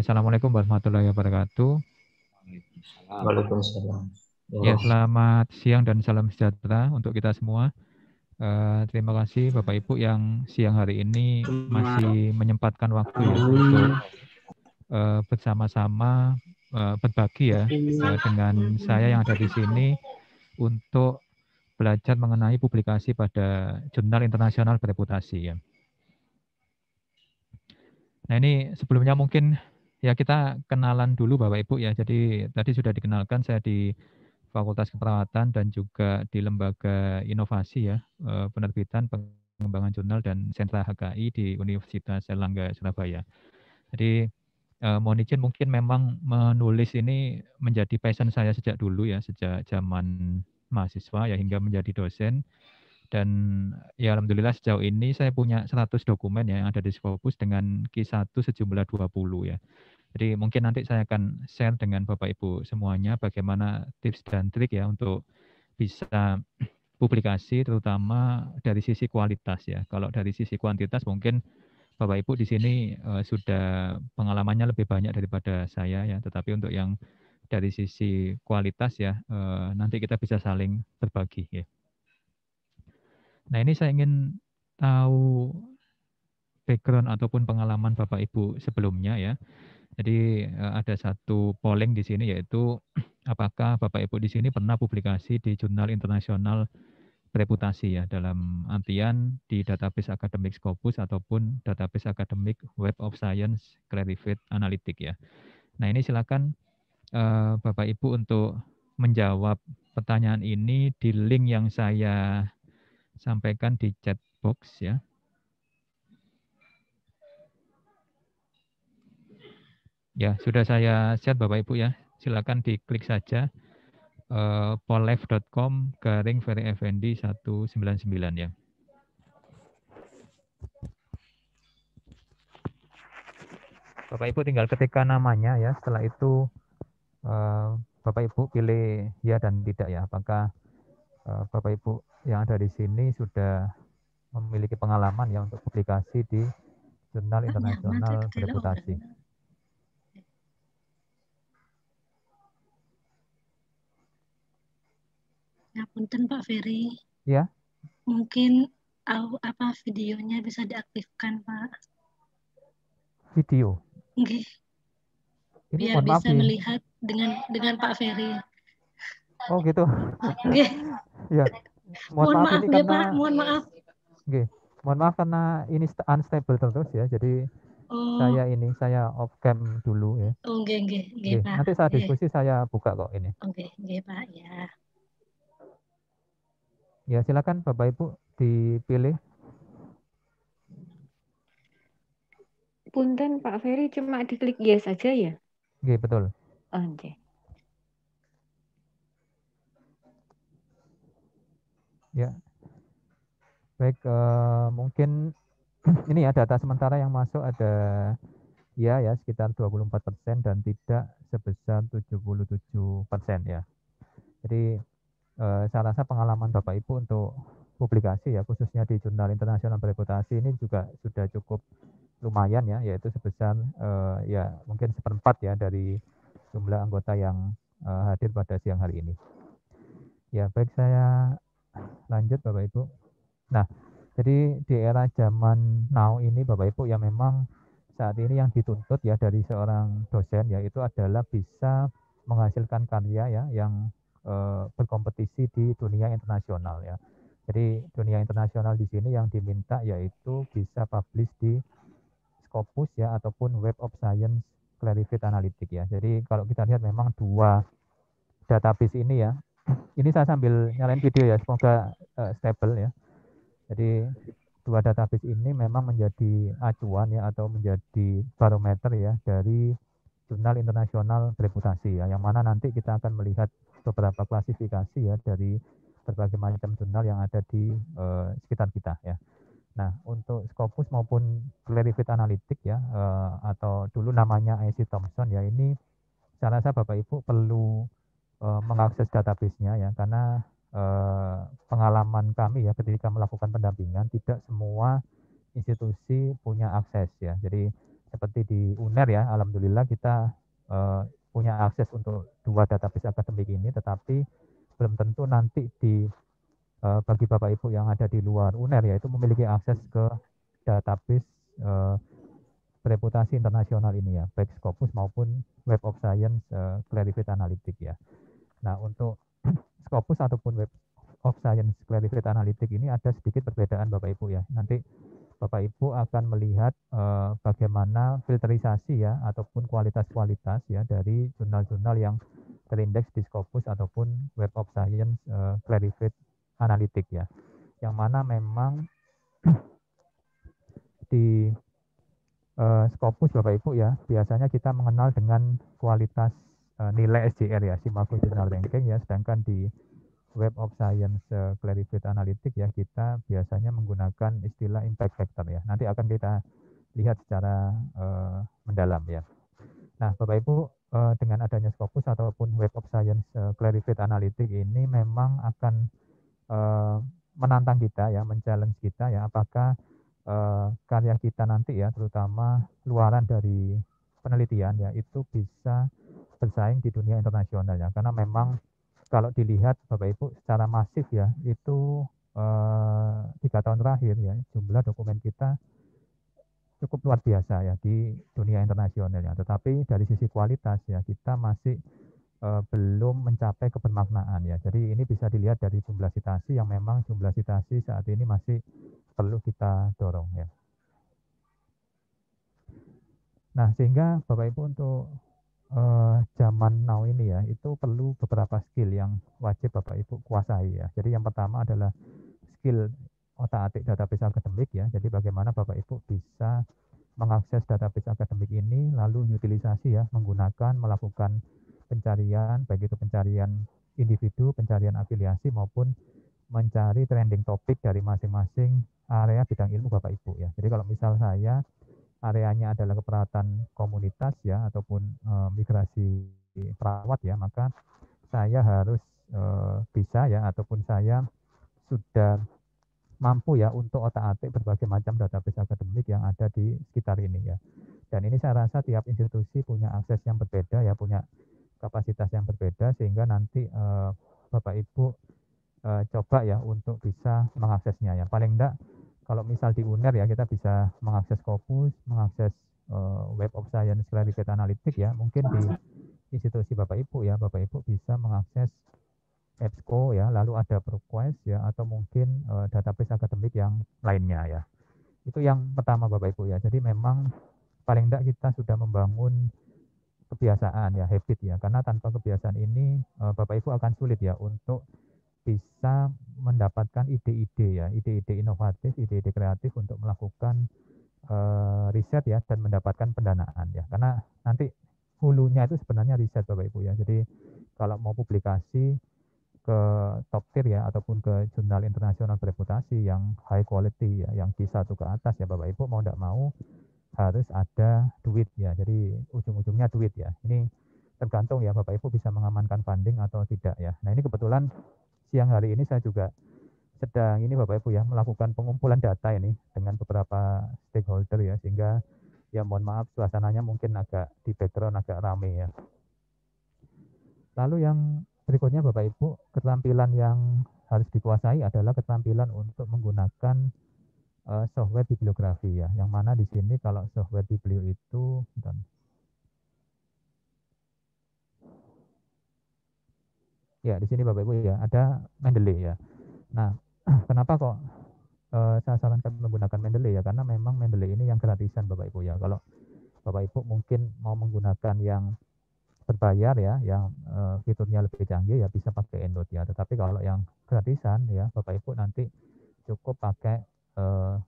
Assalamualaikum warahmatullahi wabarakatuh. Waalaikumsalam. Ya, selamat siang dan salam sejahtera untuk kita semua. Terima kasih Bapak Ibu yang siang hari ini masih menyempatkan waktu ya untuk bersama-sama berbagi ya dengan saya yang ada di sini untuk belajar mengenai publikasi pada jurnal internasional bereputasi ya. Nah ini sebelumnya mungkin ya kita kenalan dulu Bapak Ibu ya. Jadi tadi sudah dikenalkan saya di Fakultas Keperawatan dan juga di Lembaga Inovasi ya, Penerbitan, Pengembangan Jurnal dan Sentra HKI di Universitas Airlangga Surabaya. Jadi mohon izin mungkin memang menulis ini menjadi passion saya sejak dulu ya, sejak zaman mahasiswa ya hingga menjadi dosen. Dan ya alhamdulillah sejauh ini saya punya 100 dokumen ya yang ada di Scopus dengan Q1 sejumlah 20 ya. Jadi mungkin nanti saya akan share dengan Bapak Ibu semuanya bagaimana tips dan trik ya untuk bisa publikasi terutama dari sisi kualitas ya. Kalau dari sisi kuantitas mungkin Bapak Ibu di sini sudah pengalamannya lebih banyak daripada saya ya. Tetapi untuk yang dari sisi kualitas ya nanti kita bisa saling berbagi ya. Nah ini saya ingin tahu background ataupun pengalaman Bapak Ibu sebelumnya ya. Jadi ada satu polling di sini yaitu apakah Bapak Ibu di sini pernah publikasi di jurnal internasional bereputasi ya dalam artian di database akademik Scopus ataupun database akademik Web of Science Clarivate Analytic ya. Nah ini silakan Bapak Ibu untuk menjawab pertanyaan ini di link yang saya sampaikan di chat box ya. Ya, sudah saya share Bapak Ibu ya. Silakan diklik saja pollef.com/ferryfnd199 ya. Bapak Ibu tinggal ketikkan namanya ya. Setelah itu Bapak Ibu pilih ya dan tidak ya. Apakah Bapak Ibu yang ada di sini sudah memiliki pengalaman ya untuk publikasi di jurnal internasional bereputasi. Ya, punten Pak Ferry. Ya. Mungkin videonya bisa diaktifkan Pak. Video. Nggih. Ini Biar bisa melihat dengan Pak Ferry. Oh gitu. Nggih. Ya. Mohon maaf nih Pak, mohon maaf. Nggih. Mohon maaf karena ini unstable terus ya. Jadi saya off cam dulu ya. Oh nggih Pak. Nanti saat diskusi saya buka kok ini. Oke, nggih Pak ya. Ya silakan Bapak Ibu dipilih. Punten Pak Ferry cuma diklik yes saja ya? Nggih, betul. Oke. Ya. Baik, mungkin ini ya data sementara yang masuk ada ya sekitar 24% dan tidak sebesar 77% ya. Jadi saya rasa pengalaman Bapak Ibu untuk publikasi ya khususnya di jurnal internasional bereputasi ini juga sudah cukup lumayan ya, yaitu sebesar ya mungkin 1/4 ya dari jumlah anggota yang hadir pada siang hari ini. Ya baik, saya lanjut Bapak Ibu. Nah, jadi di era zaman now ini Bapak Ibu ya memang saat ini yang dituntut ya dari seorang dosen ya itu adalah bisa menghasilkan karya ya yang berkompetisi di dunia internasional ya. Jadi dunia internasional di sini yang diminta yaitu bisa publish di Scopus ya ataupun Web of Science Clarivate Analytic ya. Jadi kalau kita lihat memang dua database ini ya. Ini saya sambil nyalain video ya, semoga stable ya. Jadi dua database ini memang menjadi acuan ya atau menjadi barometer ya dari jurnal internasional bereputasi ya, yang mana nanti kita akan melihat beberapa klasifikasi ya dari berbagai macam jurnal yang ada di sekitar kita ya. Nah, untuk Scopus maupun Clarivate Analytic ya atau dulu namanya IC Thomson ya, ini saya rasa Bapak Ibu perlu mengakses database-nya ya, karena pengalaman kami ya ketika melakukan pendampingan tidak semua institusi punya akses ya. Jadi seperti di UNER ya, alhamdulillah kita punya akses untuk 2 database akademik ini, tetapi belum tentu nanti bagi Bapak Ibu yang ada di luar UNER ya itu memiliki akses ke database bereputasi internasional ini ya, baik Scopus maupun Web of Science Clarified Analytics ya. Nah, untuk Scopus ataupun Web of Science Clarified Analytics ini ada sedikit perbedaan Bapak Ibu ya. Nanti Bapak Ibu akan melihat bagaimana filterisasi ya ataupun kualitas-kualitas ya dari jurnal-jurnal yang terindeks di Scopus ataupun Web of Science Clarified Analytics ya. Yang mana memang di Scopus Bapak Ibu ya, biasanya kita mengenal dengan kualitas nilai SJR ya, Simago Journal Ranking ya, sedangkan di Web of Science Clarified Analytics ya, kita biasanya menggunakan istilah impact factor ya. Nanti akan kita lihat secara mendalam ya. Nah, Bapak Ibu, dengan adanya Scopus ataupun Web of Science Clarified Analytics ini memang akan menantang kita ya, men-challenge kita ya, apakah karya kita nanti ya, terutama luaran dari penelitian ya, itu bisa bersaing di dunia internasional ya, karena memang kalau dilihat Bapak Ibu secara masif ya, itu 3 tahun terakhir ya, jumlah dokumen kita cukup luar biasa ya di dunia internasional ya, tetapi dari sisi kualitas ya, kita masih belum mencapai kebermaknaan ya. Jadi ini bisa dilihat dari jumlah citasi yang memang jumlah citasi saat ini masih perlu kita dorong ya. Nah, sehingga Bapak Ibu untuk zaman now ini ya, itu perlu beberapa skill yang wajib Bapak Ibu kuasai ya. Jadi yang pertama adalah skill otak-atik database akademik ya. Jadi bagaimana Bapak Ibu bisa mengakses database akademik ini, lalu utilisasi ya, melakukan pencarian, baik itu pencarian individu, pencarian afiliasi, maupun mencari trending topik dari masing-masing area bidang ilmu Bapak Ibu ya. Jadi kalau misal saya areanya adalah keperawatan komunitas ya, ataupun migrasi perawat ya, maka saya harus bisa ya, ataupun saya sudah mampu ya untuk otak-atik berbagai macam database akademik yang ada di sekitar ini ya. Dan ini saya rasa tiap institusi punya akses yang berbeda ya, punya kapasitas yang berbeda, sehingga nanti Bapak Ibu coba ya untuk bisa mengaksesnya ya. Paling enggak kalau misal di UNER ya, kita bisa mengakses Scopus, mengakses Web of Science Clarified Analytics ya. Mungkin di institusi Bapak Ibu ya, Bapak Ibu bisa mengakses EBSCO ya, lalu ada ProQuest ya, atau mungkin database akademik yang lainnya ya. Itu yang pertama Bapak Ibu ya. Jadi memang paling enggak kita sudah membangun kebiasaan ya, habit ya. Karena tanpa kebiasaan ini Bapak Ibu akan sulit ya untuk bisa mendapatkan ide-ide ya, ide-ide inovatif, ide-ide kreatif untuk melakukan riset ya, dan mendapatkan pendanaan ya. Karena nanti hulunya itu sebenarnya riset Bapak Ibu ya. Jadi kalau mau publikasi ke top tier ya, ataupun ke jurnal internasional bereputasi yang high quality ya, yang Q1 ke atas ya, Bapak Ibu mau tidak mau harus ada duit ya. Jadi ujung-ujungnya duit ya. Ini tergantung ya Bapak Ibu bisa mengamankan funding atau tidak ya. Nah, ini kebetulan siang hari ini saya juga sedang ini Bapak Ibu ya, melakukan pengumpulan data ini dengan beberapa stakeholder ya, sehingga ya mohon maaf suasananya mungkin agak di background agak rame ya. Lalu yang berikutnya Bapak Ibu, keterampilan yang harus dikuasai adalah keterampilan untuk menggunakan software bibliografi ya. Yang mana di sini kalau software biblio itu ya di sini Bapak Ibu ya ada Mendeley ya. Nah, kenapa kok saya sarankan menggunakan Mendeley ya, karena memang Mendeley ini yang gratisan Bapak Ibu ya. Kalau Bapak Ibu mungkin mau menggunakan yang berbayar ya, yang fiturnya lebih canggih ya, bisa pakai EndNote ya. Tetapi kalau yang gratisan ya, Bapak Ibu nanti cukup pakai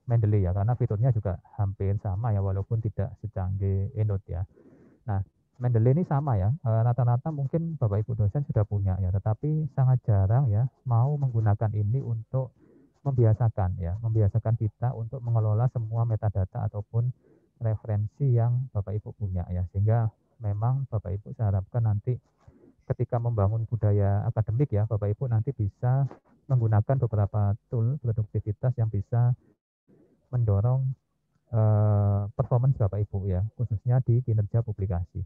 Mendeley ya, karena fiturnya juga hampir sama ya, walaupun tidak secanggih EndNote ya. Nah, Mendeley ini sama ya, rata-rata mungkin Bapak Ibu dosen sudah punya ya, tetapi sangat jarang ya mau menggunakan ini untuk membiasakan kita untuk mengelola semua metadata ataupun referensi yang Bapak Ibu punya ya, sehingga memang Bapak Ibu saya harapkan nanti ketika membangun budaya akademik ya, Bapak Ibu nanti bisa menggunakan beberapa tool produktivitas yang bisa mendorong performance Bapak Ibu ya, khususnya di kinerja publikasi.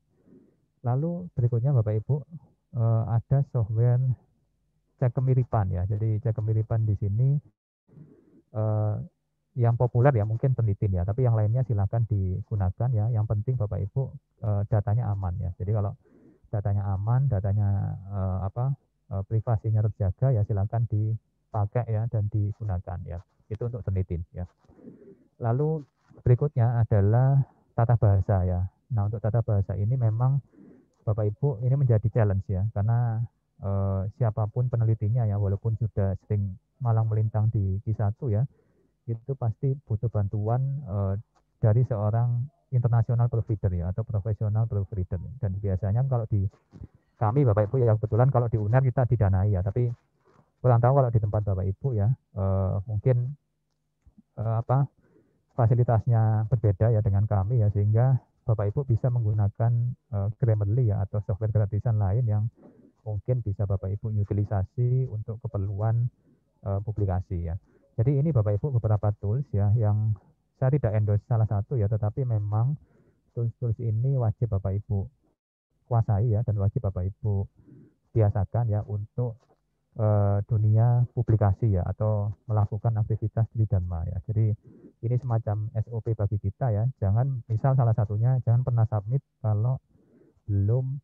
Lalu berikutnya Bapak Ibu ada software cek kemiripan ya. Jadi cek kemiripan di sini yang populer ya mungkin Peneliti ya, tapi yang lainnya silakan digunakan ya. Yang penting Bapak Ibu datanya aman ya. Jadi kalau datanya aman, datanya privasinya terjaga ya, silakan dipakai ya dan digunakan ya. Itu untuk Peneliti ya. Lalu berikutnya adalah tata bahasa ya. Nah, untuk tata bahasa ini memang Bapak Ibu ini menjadi challenge ya, karena siapapun penelitinya ya, walaupun sudah sering malang melintang di Q1 ya, itu pasti butuh bantuan dari seorang international proofreader ya, atau profesional proofreader. Dan biasanya kalau di kami Bapak Ibu ya, kebetulan kalau di UNER kita didanai ya, tapi kurang tahu kalau di tempat Bapak Ibu ya, mungkin fasilitasnya berbeda ya dengan kami ya, sehingga Bapak Ibu bisa menggunakan Grammarly ya, atau software gratisan lain yang mungkin bisa Bapak Ibu utilisasi untuk keperluan publikasi ya. Jadi ini Bapak Ibu beberapa tools ya, yang saya tidak endorse salah satu ya, tetapi memang tools-tools ini wajib Bapak Ibu kuasai ya, dan wajib Bapak Ibu biasakan ya untuk dunia publikasi ya, atau melakukan aktivitas di Dharma ya. Jadi ini semacam SOP bagi kita ya. Jangan, misal salah satunya, jangan pernah submit kalau belum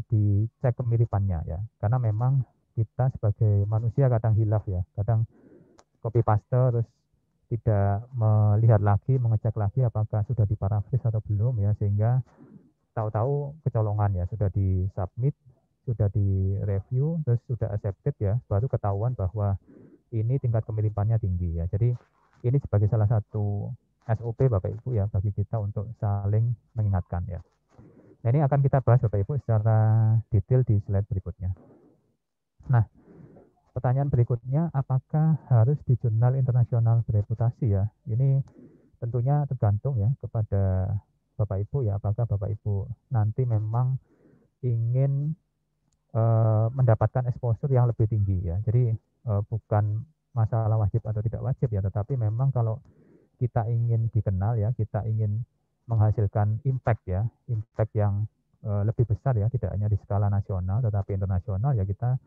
dicek kemiripannya ya. Karena memang kita sebagai manusia kadang hilaf ya, kadang copy paste terus tidak melihat lagi, mengecek lagi apakah sudah diparafris atau belum ya, sehingga tahu-tahu kecolongan ya, sudah disubmit, sudah direview, terus sudah accepted ya, baru ketahuan bahwa ini tingkat kemiripannya tinggi ya. Jadi ini sebagai salah satu SOP Bapak Ibu ya, bagi kita untuk saling mengingatkan ya. Nah, ini akan kita bahas Bapak Ibu secara detail di slide berikutnya. Nah, pertanyaan berikutnya, apakah harus di jurnal internasional bereputasi ya? Ini tentunya tergantung ya kepada Bapak Ibu ya, apakah Bapak Ibu nanti memang ingin mendapatkan exposure yang lebih tinggi ya. Jadi bukan masalah wajib atau tidak wajib ya, tetapi memang kalau kita ingin dikenal ya, kita ingin menghasilkan impact ya, impact yang lebih besar ya, tidak hanya di skala nasional tetapi internasional ya, kita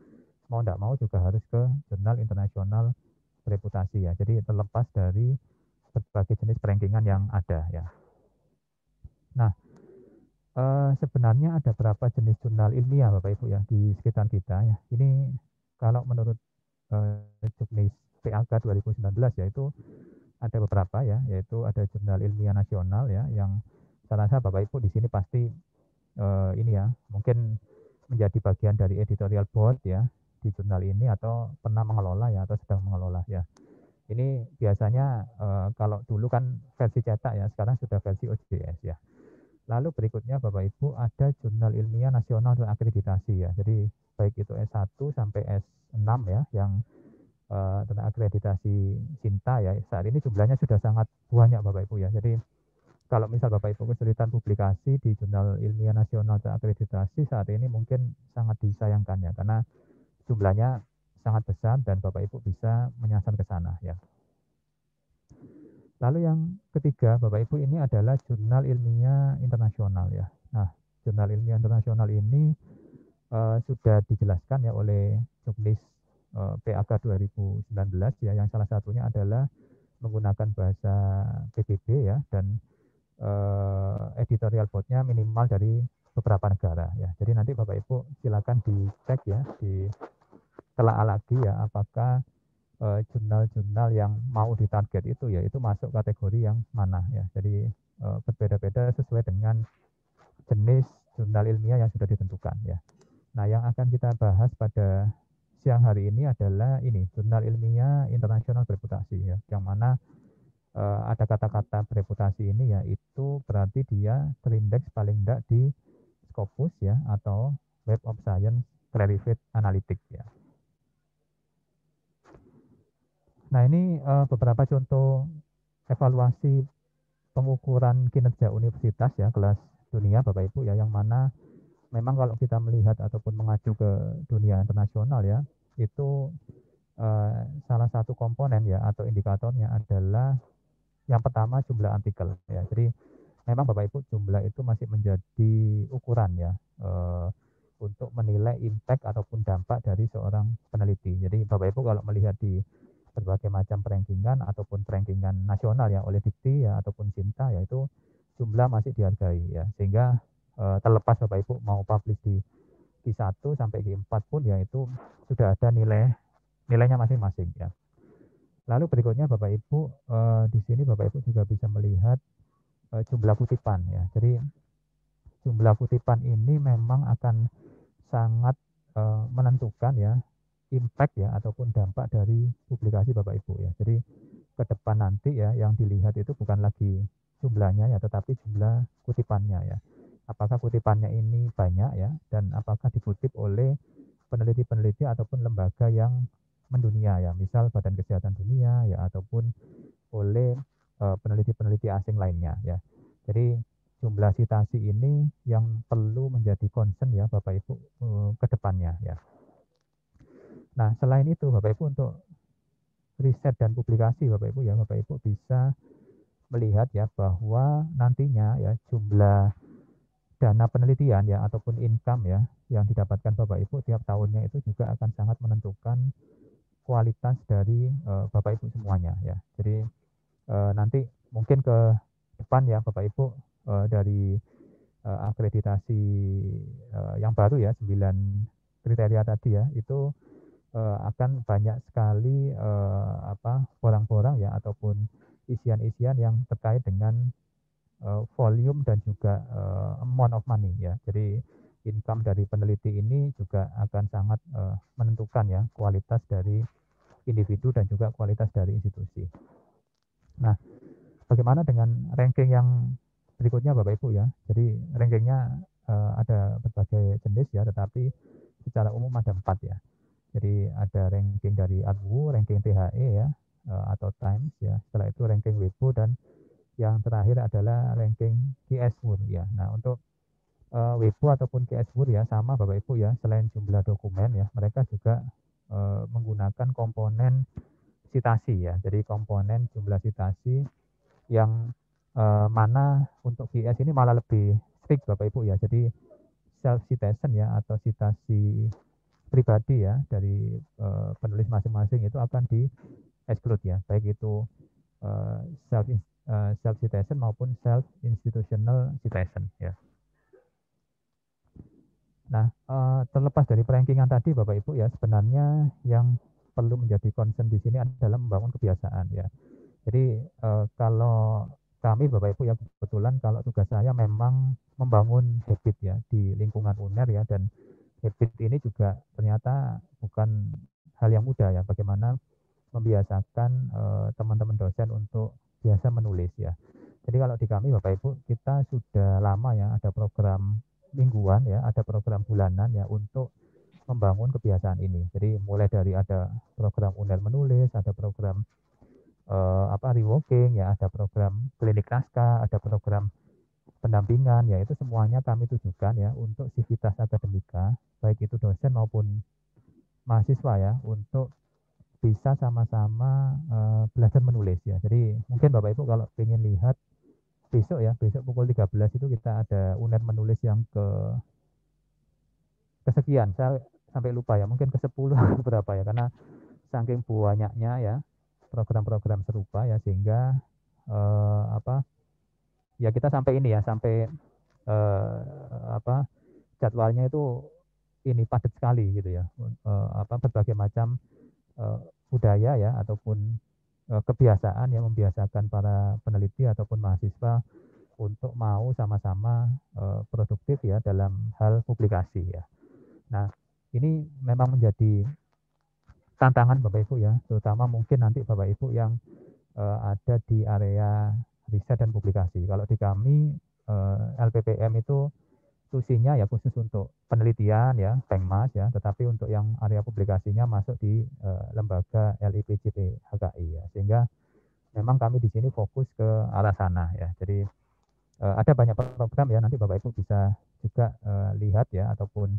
mau tidak mau juga harus ke jurnal internasional bereputasi ya. Jadi terlepas dari berbagai jenis perankingan yang ada ya. Nah, sebenarnya ada berapa jenis jurnal ilmiah Bapak Ibu ya di sekitar kita ya. Ini kalau menurut Juknis PAK 2019 ya, itu ada beberapa ya, yaitu ada jurnal ilmiah nasional ya, yang saya rasa Bapak Ibu di sini pasti ini ya, mungkin menjadi bagian dari editorial board ya di jurnal ini, atau pernah mengelola ya, atau sedang mengelola ya. Ini biasanya kalau dulu kan versi cetak ya, sekarang sudah versi OJS ya. Lalu berikutnya Bapak Ibu ada jurnal ilmiah nasional terakreditasi ya. Jadi baik itu S1 sampai S6 ya, yang terakreditasi SINTA ya. Saat ini jumlahnya sudah sangat banyak Bapak Ibu ya. Jadi kalau misal Bapak Ibu kesulitan publikasi di jurnal ilmiah nasional terakreditasi saat ini, mungkin sangat disayangkan ya, karena jumlahnya sangat besar dan Bapak Ibu bisa menyasar ke sana ya. Lalu yang ketiga Bapak Ibu, ini adalah jurnal ilmiah internasional ya. Nah, jurnal ilmiah internasional ini sudah dijelaskan ya oleh Juknis PAK 2019 ya, yang salah satunya adalah menggunakan bahasa PBB ya, dan editorial boardnya minimal dari beberapa negara ya. Jadi nanti Bapak Ibu silakan dicek ya, ditelaah lagi ya, apakah jurnal-jurnal yang mau ditarget itu ya, itu masuk kategori yang mana ya. Jadi berbeda-beda sesuai dengan jenis jurnal ilmiah yang sudah ditentukan ya. Nah, yang akan kita bahas pada siang hari ini adalah ini, jurnal ilmiah internasional bereputasi ya, yang mana ada kata-kata bereputasi ini ya, itu berarti dia terindeks paling tidak di Scopus ya, atau Web of Science Clarified Analytics ya. Nah, ini beberapa contoh evaluasi pengukuran kinerja universitas ya, kelas dunia Bapak Ibu ya, yang mana memang kalau kita melihat ataupun mengacu ke dunia internasional ya, itu salah satu komponen ya atau indikatornya adalah Yang pertama jumlah artikel ya. Jadi memang Bapak Ibu jumlah itu masih menjadi ukuran ya untuk menilai impact ataupun dampak dari seorang peneliti. Jadi Bapak Ibu kalau melihat di berbagai macam rankingan ataupun rankingan nasional ya oleh Dikti ya ataupun Sinta ya itu jumlah masih dihargai ya. Sehingga terlepas Bapak Ibu mau publish di Q1 sampai Q4 pun ya itu sudah ada nilainya masing-masing ya. Lalu berikutnya Bapak Ibu di sini Bapak Ibu juga bisa melihat jumlah kutipan ya. Jadi jumlah kutipan ini memang akan sangat menentukan ya impact ya ataupun dampak dari publikasi Bapak Ibu ya. Jadi ke depan nanti ya yang dilihat itu bukan lagi jumlahnya ya tetapi jumlah kutipannya ya. Apakah kutipannya ini banyak ya dan apakah dikutip oleh peneliti-peneliti ataupun lembaga yang mendunia ya, misal Badan Kesehatan Dunia ya ataupun oleh peneliti-peneliti asing lainnya ya. Jadi jumlah citasi ini yang perlu menjadi concern ya Bapak Ibu ke depannya ya. Nah, selain itu Bapak Ibu untuk riset dan publikasi Bapak Ibu ya, Bapak Ibu bisa melihat ya bahwa nantinya ya jumlah dana penelitian ya ataupun income ya yang didapatkan Bapak Ibu tiap tahunnya itu juga akan sangat menentukan kualitas dari Bapak Ibu semuanya ya. Jadi nanti mungkin ke depan ya Bapak Ibu dari akreditasi yang baru ya 9 kriteria tadi ya itu akan banyak sekali borang-borang ya ataupun isian-isian yang terkait dengan volume dan juga amount of money ya. Jadi income dari peneliti ini juga akan sangat menentukan ya kualitas dari individu dan juga kualitas dari institusi. Nah, bagaimana dengan ranking yang berikutnya Bapak Ibu ya? Jadi rankingnya ada berbagai jenis ya, tetapi secara umum ada 4 ya. Jadi ada ranking dari ARWU, ranking THE ya, atau Times ya. Setelah itu ranking Weibo dan yang terakhir adalah ranking QS Word ya. Nah untuk Weibo ataupun QS Word ya sama Bapak Ibu ya. Selain jumlah dokumen ya, mereka juga menggunakan komponen citasi ya. Jadi komponen jumlah citasi yang mana untuk QS ini malah lebih strict Bapak Ibu ya. Jadi self citation ya atau citasi pribadi ya dari penulis masing-masing itu akan di exclude ya, baik itu self citation maupun self institutional citation ya. Nah, terlepas dari perankingan tadi Bapak Ibu ya, sebenarnya yang perlu menjadi concern di sini adalah membangun kebiasaan ya. Jadi kalau kami Bapak Ibu ya kebetulan kalau tugas saya memang membangun habit ya di lingkungan UNER ya, dan habit ini juga ternyata bukan hal yang mudah ya, bagaimana membiasakan teman-teman dosen untuk biasa menulis ya. Jadi kalau di kami Bapak Ibu kita sudah lama ya ada program mingguan ya, ada program bulanan ya untuk membangun kebiasaan ini. Jadi mulai dari ada program UNER menulis, ada program reworking ya, ada program klinik naskah, ada program pendampingan ya, itu semuanya kami tujukan ya untuk sivitas akademika baik itu dosen maupun mahasiswa ya untuk bisa sama-sama belajar menulis ya. Jadi mungkin Bapak Ibu kalau ingin lihat besok ya, besok pukul 13 itu kita ada UNER menulis yang kesekian, saya sampai lupa ya, mungkin ke-10 atau berapa ya, karena saking banyaknya ya program-program serupa ya, sehingga ya kita sampai ini ya, sampai jadwalnya itu ini padat sekali gitu ya, berbagai macam budaya ya ataupun kebiasaan yang membiasakan para peneliti ataupun mahasiswa untuk mau sama-sama produktif ya dalam hal publikasi ya. Nah, ini memang menjadi tantangan Bapak Ibu ya, terutama mungkin nanti Bapak Ibu yang ada di area riset dan publikasi. Kalau di kami LPPM itu tusinya ya khusus untuk penelitian ya, Pengmas ya, tetapi untuk yang area publikasinya masuk di lembaga LIPJP HKI ya. Sehingga memang kami di sini fokus ke arah sana ya. Jadi ada banyak program ya, nanti Bapak Ibu bisa juga lihat ya ataupun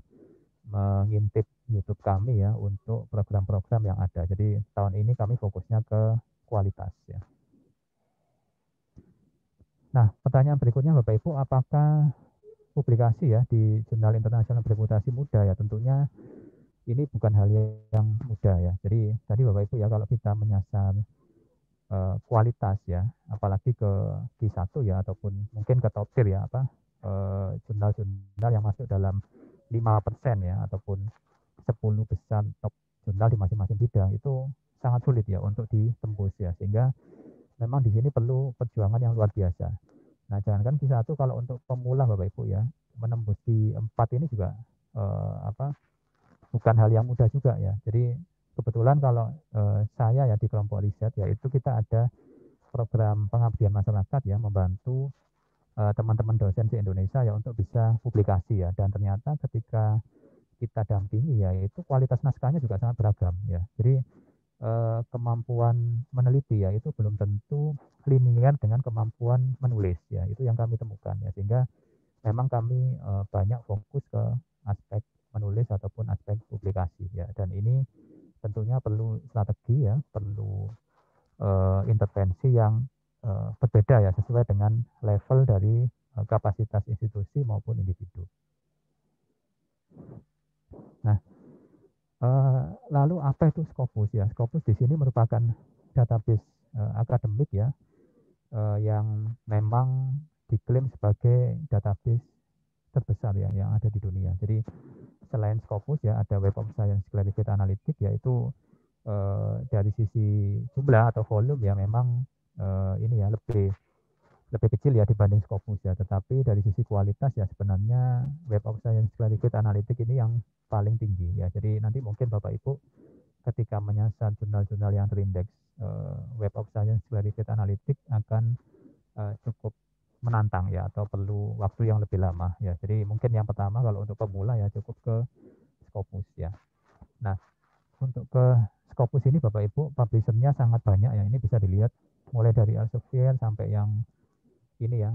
mengintip YouTube kami ya untuk program-program yang ada. Jadi tahun ini kami fokusnya ke kualitas ya. Nah, pertanyaan berikutnya Bapak Ibu, apakah publikasi ya di jurnal internasional bereputasi mudah ya? Tentunya ini bukan hal yang mudah ya. Jadi tadi Bapak Ibu ya, kalau kita menyasar kualitas ya, apalagi ke Q1 ya, ataupun mungkin ke top tier ya, jurnal-jurnal yang masuk dalam 5% ya, ataupun 10 besar top jurnal di masing-masing bidang, itu sangat sulit ya untuk ditembus ya, sehingga memang di sini perlu perjuangan yang luar biasa. Nah, jangankan Q1, kalau untuk pemula Bapak Ibu ya, menembus di 4 ini juga bukan hal yang mudah juga ya. Jadi kebetulan kalau saya ya di kelompok riset, yaitu kita ada program pengabdian masyarakat ya, membantu teman-teman dosen di Indonesia ya untuk bisa publikasi ya. Dan ternyata ketika kita dampingi ya, itu kualitas naskahnya juga sangat beragam ya. Jadi kemampuan meneliti ya itu belum tentu linier dengan kemampuan menulis ya. Itu yang kami temukan ya, sehingga memang kami banyak fokus ke aspek menulis ataupun aspek publikasi ya. Dan ini tentunya perlu strategi ya, perlu intervensi yang berbeda ya, sesuai dengan level dari kapasitas institusi maupun individu. Nah, lalu apa itu Scopus ya? Scopus di sini merupakan database akademik ya, yang memang diklaim sebagai database terbesar ya yang ada di dunia. Jadi selain Scopus ya, ada Web of Science Clarified Analytics, yaitu dari sisi jumlah atau volume ya memang ini ya lebih kecil ya dibanding Scopus ya, tetapi dari sisi kualitas ya sebenarnya Web of Science Clarified Analytics ini yang paling tinggi ya. Jadi nanti mungkin Bapak Ibu ketika menyasar jurnal-jurnal yang terindeks Web of Science Clarified Analytics akan cukup menantang ya, atau perlu waktu yang lebih lama ya. Jadi mungkin yang pertama kalau untuk pemula ya cukup ke Scopus ya. Nah, untuk ke Scopus ini Bapak Ibu, publishernya sangat banyak ya. Ini bisa dilihat mulai dari Elsevier sampai yang ini ya,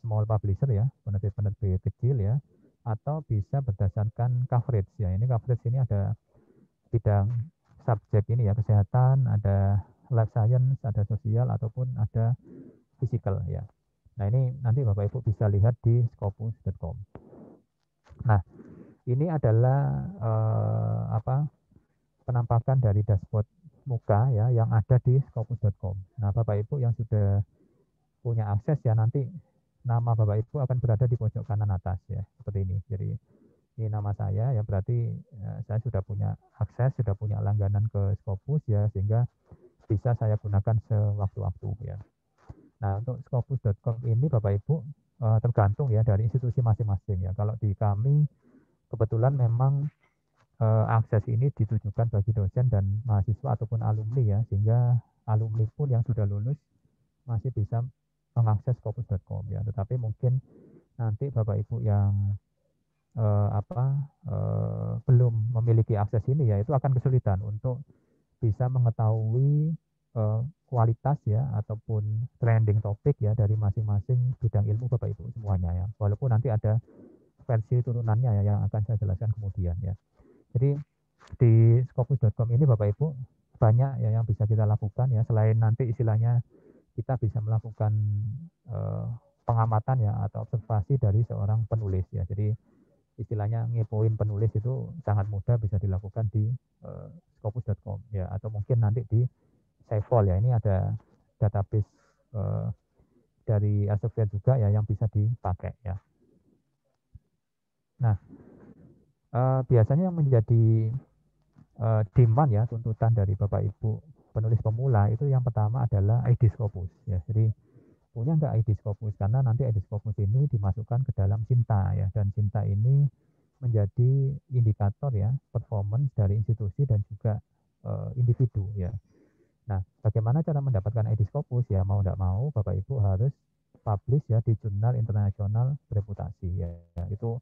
small publisher ya, penerbit-penerbit kecil ya, atau bisa berdasarkan coverage ya. Ini coverage ini ada bidang subjek ini ya, kesehatan, ada life science, ada sosial, ataupun ada physical ya. Nah, ini nanti Bapak Ibu bisa lihat di scopus.com. Nah, ini adalah penampakan dari dashboard muka ya yang ada di scopus.com. Nah, Bapak Ibu yang sudah punya akses ya, nanti nama Bapak Ibu akan berada di pojok kanan atas ya, seperti ini. Jadi ini nama saya ya, berarti saya sudah punya akses, sudah punya langganan ke Scopus ya, sehingga bisa saya gunakan sewaktu-waktu ya. Nah, untuk scopus.com ini Bapak Ibu tergantung ya dari institusi masing-masing ya. Kalau di kami kebetulan memang akses ini ditujukan bagi dosen dan mahasiswa ataupun alumni ya, sehingga alumni pun yang sudah lulus masih bisa mengakses scopus.com ya. Tetapi mungkin nanti Bapak Ibu yang belum memiliki akses ini ya, itu akan kesulitan untuk bisa mengetahui kualitas ya ataupun trending topik ya dari masing-masing bidang ilmu Bapak Ibu semuanya ya. Walaupun nanti ada versi turunannya ya yang akan saya jelaskan kemudian ya. Jadi di scopus.com ini Bapak Ibu banyak ya yang bisa kita lakukan ya, selain nanti istilahnya kita bisa melakukan pengamatan ya atau observasi dari seorang penulis ya. Jadi istilahnya ngepoin penulis itu sangat mudah bisa dilakukan di scopus.com ya, atau mungkin nanti di Scivol ya, ini ada database dari Elsevier juga ya yang bisa dipakai ya. Nah, biasanya yang menjadi demand ya, tuntutan dari Bapak Ibu penulis pemula itu yang pertama adalah ID Scopus ya. Jadi punya nggak ID Scopus, karena nanti ID Scopus ini dimasukkan ke dalam Cinta ya, dan Cinta ini menjadi indikator ya performance dari institusi dan juga individu ya. Nah, bagaimana cara mendapatkan ID Scopus ya, mau nggak mau Bapak Ibu harus publish ya di jurnal internasional bereputasi ya. Itu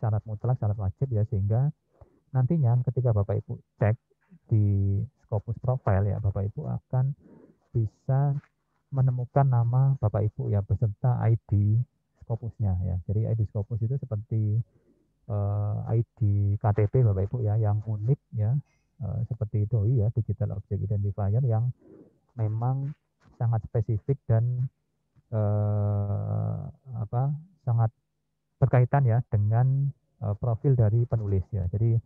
syarat mutlak, syarat wajib ya, sehingga nantinya ketika Bapak Ibu cek di Scopus profile ya, Bapak Ibu akan bisa menemukan nama Bapak Ibu ya beserta ID Scopusnya ya. Jadi ID Scopus itu seperti ID KTP Bapak Ibu ya, yang unik ya, seperti DOI ya, Digital Object Identifier, yang memang sangat spesifik dan sangat berkaitan ya dengan profil dari penulis ya. Jadi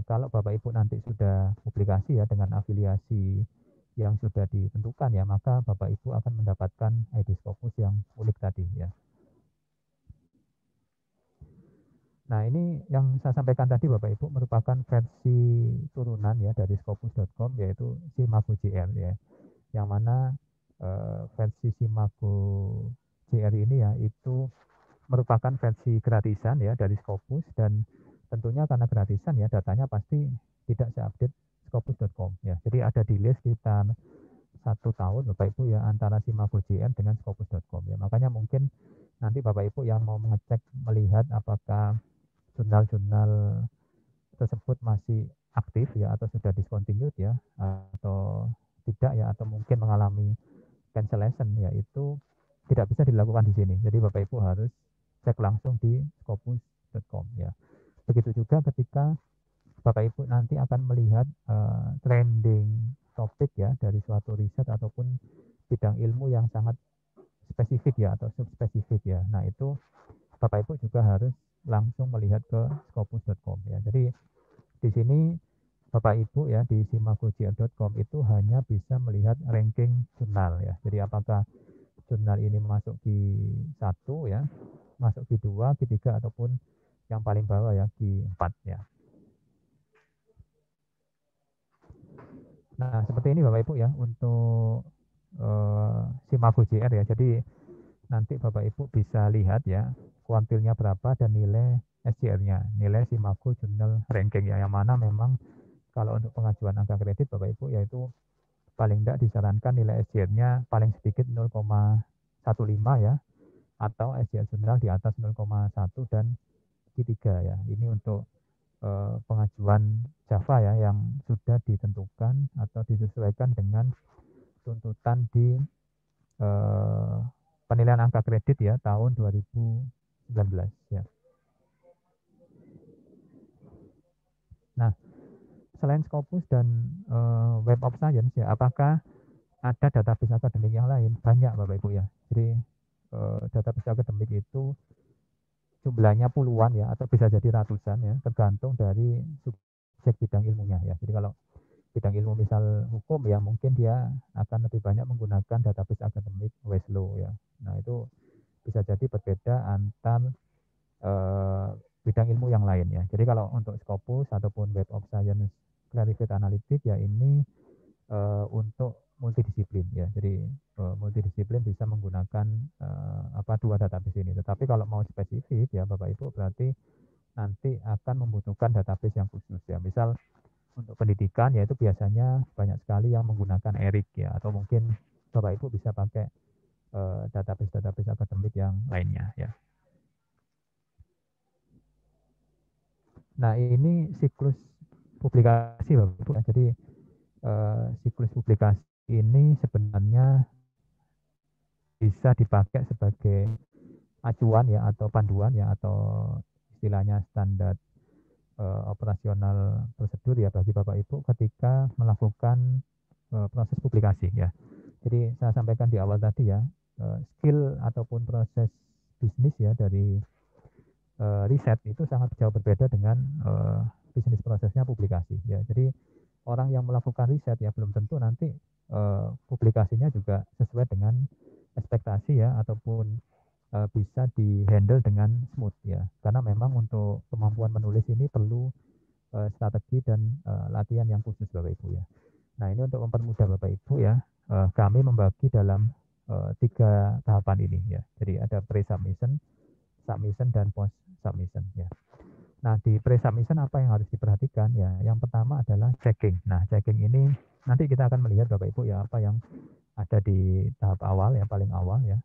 kalau Bapak Ibu nanti sudah publikasi ya dengan afiliasi yang sudah ditentukan ya, maka Bapak Ibu akan mendapatkan ID Scopus yang unik tadi ya. Nah, ini yang saya sampaikan tadi Bapak Ibu merupakan versi turunan ya dari Scopus.com, yaitu Simago JR ya. Yang mana versi Simago JR ini ya itu merupakan versi gratisan ya dari Scopus, dan tentunya karena gratisan ya datanya pasti tidak seupdate Scopus.com ya. Jadi ada delay sekitar 1 tahun Bapak Ibu ya antara Simago JR dengan Scopus.com ya. Makanya mungkin nanti Bapak Ibu yang mau mengecek melihat apakah jurnal-jurnal tersebut masih aktif ya atau sudah discontinued ya atau tidak ya, atau mungkin mengalami cancellation ya, itu tidak bisa dilakukan di sini. Jadi Bapak Ibu harus cek langsung di scopus.com ya. Begitu juga ketika Bapak Ibu nanti akan melihat trending topik ya dari suatu riset ataupun bidang ilmu yang sangat spesifik ya atau subspesifik ya. Nah, itu Bapak Ibu juga harus langsung melihat ke scopus.com ya. Jadi di sini Bapak Ibu ya di simagojr.com itu hanya bisa melihat ranking jurnal ya. Jadi apakah jurnal ini masuk Q1 ya, masuk Q2, Q3 ataupun yang paling bawah ya Q4 ya. Nah, seperti ini Bapak Ibu ya untuk Simago JR ya. Jadi nanti Bapak Ibu bisa lihat ya kuantilnya berapa dan nilai SJR-nya, nilai Simago Journal Ranking ya, yang mana memang kalau untuk pengajuan angka kredit Bapak Ibu yaitu paling tidak disarankan nilai SJR-nya paling sedikit 0,15 ya, atau SJR Journal di atas 0,1 dan Q3 ya. Ini untuk pengajuan Java ya yang sudah ditentukan atau disesuaikan dengan tuntutan di penilaian angka kredit ya tahun 2019 ya. Nah, selain Scopus dan Web of Science ya, apakah ada database akademik yang lain? Banyak Bapak Ibu ya. Jadi database akademik itu jumlahnya puluhan ya, atau bisa jadi ratusan ya, tergantung dari subjek bidang ilmunya ya. Jadi kalau bidang ilmu misal hukum ya, mungkin dia akan lebih banyak menggunakan database akademik Westlaw ya. Nah, itu bisa jadi berbeda antar bidang ilmu yang lain ya. Jadi kalau untuk Scopus ataupun Web of Science Clarivate Analytics ya, ini untuk multidisiplin ya. Jadi multidisiplin bisa menggunakan dua database ini. Tetapi kalau mau spesifik ya Bapak Ibu, berarti nanti akan membutuhkan database yang khusus ya. Misal untuk pendidikan ya itu biasanya banyak sekali yang menggunakan ERIC ya, atau mungkin Bapak Ibu bisa pakai database akademik yang lainnya ya. Nah, ini siklus publikasi Bapak Ibu. Jadi siklus publikasi ini sebenarnya bisa dipakai sebagai acuan ya atau panduan ya, atau istilahnya standar operasional prosedur ya bagi Bapak Ibu ketika melakukan proses publikasi ya. Jadi saya sampaikan di awal tadi ya, skill ataupun proses bisnis ya dari riset itu sangat jauh berbeda dengan bisnis prosesnya publikasi ya. Jadi orang yang melakukan riset ya belum tentu nanti publikasinya juga sesuai dengan ekspektasi ya, ataupun bisa dihandle dengan smooth ya. Karena memang untuk kemampuan menulis ini perlu strategi dan latihan yang khusus Bapak Ibu ya. Nah, ini untuk mempermudah Bapak Ibu ya, kami membagi dalam 3 tahapan ini ya. Jadi ada pre-submission, submission, dan post-submission ya. Nah, di pre-submission apa yang harus diperhatikan ya? Yang pertama adalah checking. Nah, checking ini nanti kita akan melihat Bapak Ibu ya apa yang ada di tahap awal ya, paling awal ya.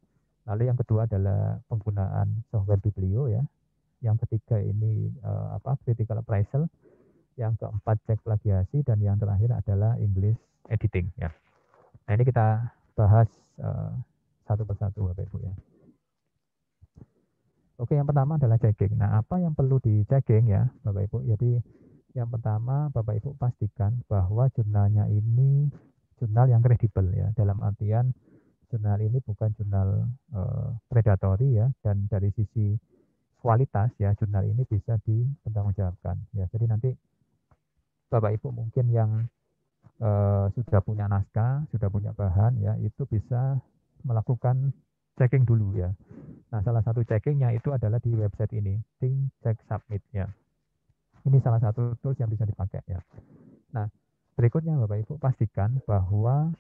Lalu yang kedua adalah penggunaan software biblio ya. Yang ketiga ini critical appraisal. Yang keempat cek plagiasi, dan yang terakhir adalah English editing ya. Nah, ini kita bahas satu persatu Bapak Ibu ya. Oke, yang pertama adalah checking. Nah, apa yang perlu di checking ya Bapak Ibu? Jadi yang pertama Bapak Ibu pastikan bahwa jurnalnya ini jurnal yang kredibel ya, dalam artian jurnal ini bukan jurnal predatory ya, dan dari sisi kualitas ya jurnal ini bisa dipertanggungjawabkan ya. Jadi nanti Bapak Ibu mungkin yang sudah punya naskah, sudah punya bahan ya, itu bisa melakukan checking dulu ya. Nah, salah satu checkingnya itu adalah di website ini, Think Check Submit ya. Ini salah satu tools yang bisa dipakai ya. Nah, berikutnya Bapak Ibu pastikan bahwa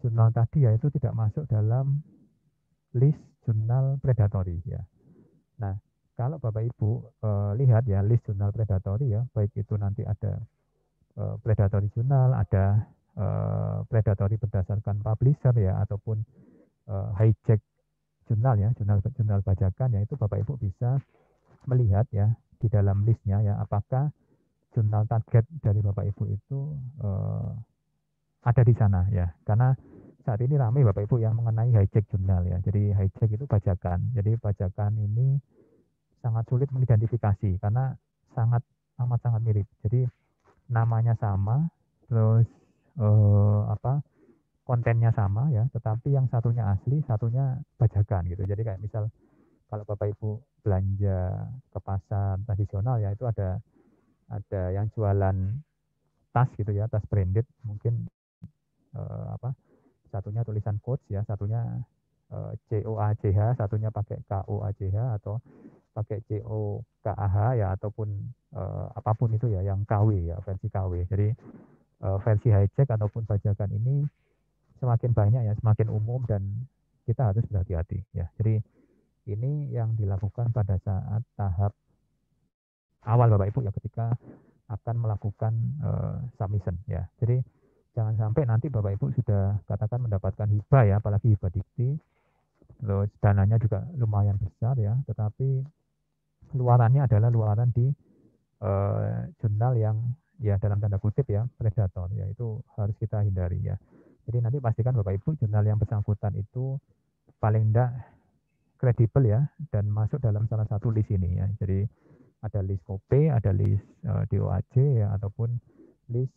jurnal tadi ya itu tidak masuk dalam list jurnal predatory ya. Nah, kalau Bapak Ibu lihat ya list jurnal predatory ya, baik itu nanti ada predatory jurnal, ada predatory berdasarkan publisher ya, ataupun hijack jurnal ya, jurnal bajakan ya, itu Bapak Ibu bisa melihat ya di dalam listnya ya, apakah jurnal target dari Bapak Ibu itu ada di sana ya. Karena saat ini ramai Bapak Ibu yang mengenai hijack jurnal ya. Jadi hijack itu bajakan. Jadi bajakan ini sangat sulit mengidentifikasi karena amat sangat mirip. Jadi namanya sama, terus kontennya sama ya, tetapi yang satunya asli, satunya bajakan gitu. Jadi kayak misal kalau Bapak Ibu belanja ke pasar tradisional ya, itu ada yang jualan tas gitu ya, tas branded, mungkin satunya tulisan coach ya, satunya COACH, satunya pakai KOACH atau pakai COKAH ya, ataupun apapun itu ya, yang KW ya, versi KW. Jadi versi hijack ataupun bajakan ini semakin banyak ya, semakin umum, dan kita harus berhati-hati ya. Jadi ini yang dilakukan pada saat tahap awal Bapak Ibu ya, ketika akan melakukan submission ya. Jadi jangan sampai nanti Bapak Ibu sudah katakan mendapatkan hibah ya, apalagi hibah dikti, terus dananya juga lumayan besar ya, tetapi luarannya adalah luaran di jurnal yang ya dalam tanda kutip ya predator ya, itu harus kita hindari ya. Jadi nanti pastikan Bapak Ibu jurnal yang bersangkutan itu paling tidak kredibel ya, dan masuk dalam salah satu list ini ya. Jadi ada list KOP, ada list DOAJ ya, ataupun list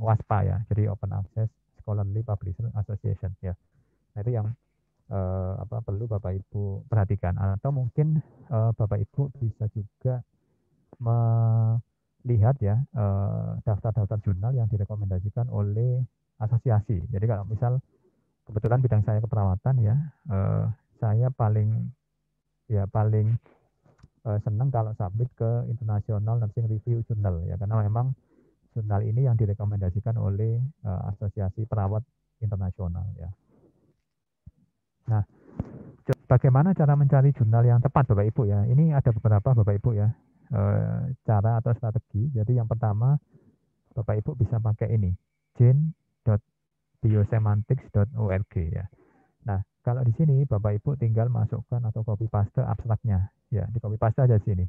WASPA ya. Jadi Open Access Scholarly Publisher Association ya. Nah, itu yang perlu Bapak Ibu perhatikan. Atau mungkin Bapak Ibu bisa juga melihat ya daftar-daftar jurnal yang direkomendasikan oleh asosiasi. Jadi kalau misal kebetulan bidang saya keperawatan ya, saya paling senang kalau submit ke International Nursing Review Journal ya, karena memang jurnal ini yang direkomendasikan oleh asosiasi perawat internasional ya. Nah, bagaimana cara mencari jurnal yang tepat Bapak Ibu ya? Ini ada beberapa Bapak Ibu ya cara atau strategi. Jadi yang pertama Bapak Ibu bisa pakai ini, jane.biosemantics.org ya. Nah, kalau di sini Bapak Ibu tinggal masukkan atau copy paste abstraknya ya, di copy paste aja sini.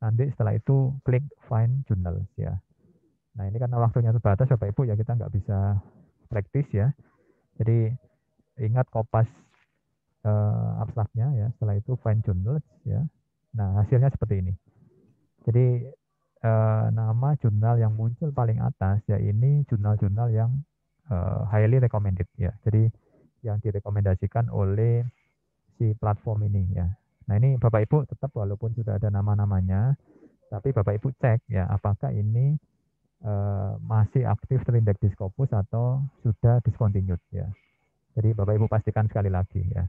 Nanti setelah itu klik find journals ya. Nah, ini karena waktunya terbatas Bapak Ibu ya, kita nggak bisa praktis ya. Jadi ingat kopas abstraknya ya, setelah itu find journals ya. Nah, hasilnya seperti ini. Jadi nama jurnal yang muncul paling atas ya, ini jurnal-jurnal yang highly recommended ya. Jadi yang direkomendasikan oleh si platform ini ya. Nah, ini Bapak Ibu tetap walaupun sudah ada nama-namanya, tapi Bapak Ibu cek ya apakah ini masih aktif terindeks di Scopus atau sudah discontinued ya. Jadi Bapak Ibu pastikan sekali lagi ya.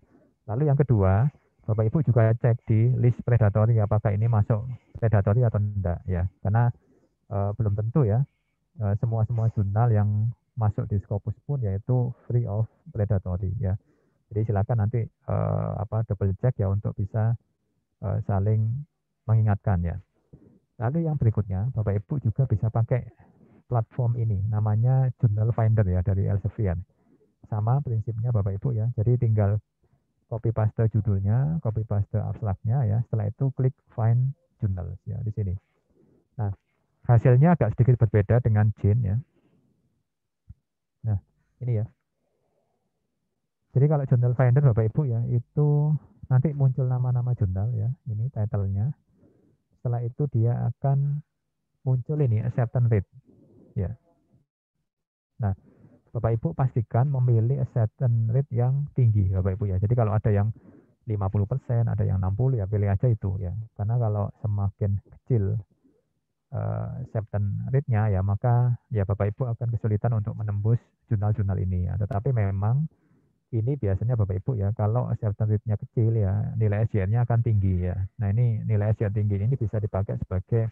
Lalu yang kedua, Bapak Ibu juga cek di list predatory apakah ini masuk predatory atau tidak ya. Karena belum tentu ya semua jurnal yang masuk di Scopus pun yaitu free of predatory ya. Jadi silakan nanti double check ya untuk bisa saling mengingatkan ya. Lalu yang berikutnya Bapak Ibu juga bisa pakai platform ini, namanya Journal Finder ya, dari Elsevier. Sama prinsipnya Bapak Ibu ya. Jadi tinggal copy paste judulnya, copy paste abstraknya ya. Setelah itu klik find journals ya di sini. Nah, hasilnya agak sedikit berbeda dengan Jane ya. Nah, ini ya. Jadi kalau Journal Finder Bapak Ibu ya, itu nanti muncul nama-nama jurnal ya. Ini title-nya. Setelah itu dia akan muncul ini acceptance rate ya. Nah, Bapak Ibu pastikan memilih acceptance rate yang tinggi Bapak Ibu ya. Jadi kalau ada yang 50%, ada yang 60 ya pilih aja itu ya. Karena kalau semakin kecil acceptance rate-nya ya maka ya Bapak Ibu akan kesulitan untuk menembus jurnal-jurnal ini ya. Tetapi memang ini biasanya Bapak Ibu ya kalau acceptance rate-nya kecil ya nilai SJR-nya akan tinggi ya. Nah ini nilai SJR tinggi ini bisa dipakai sebagai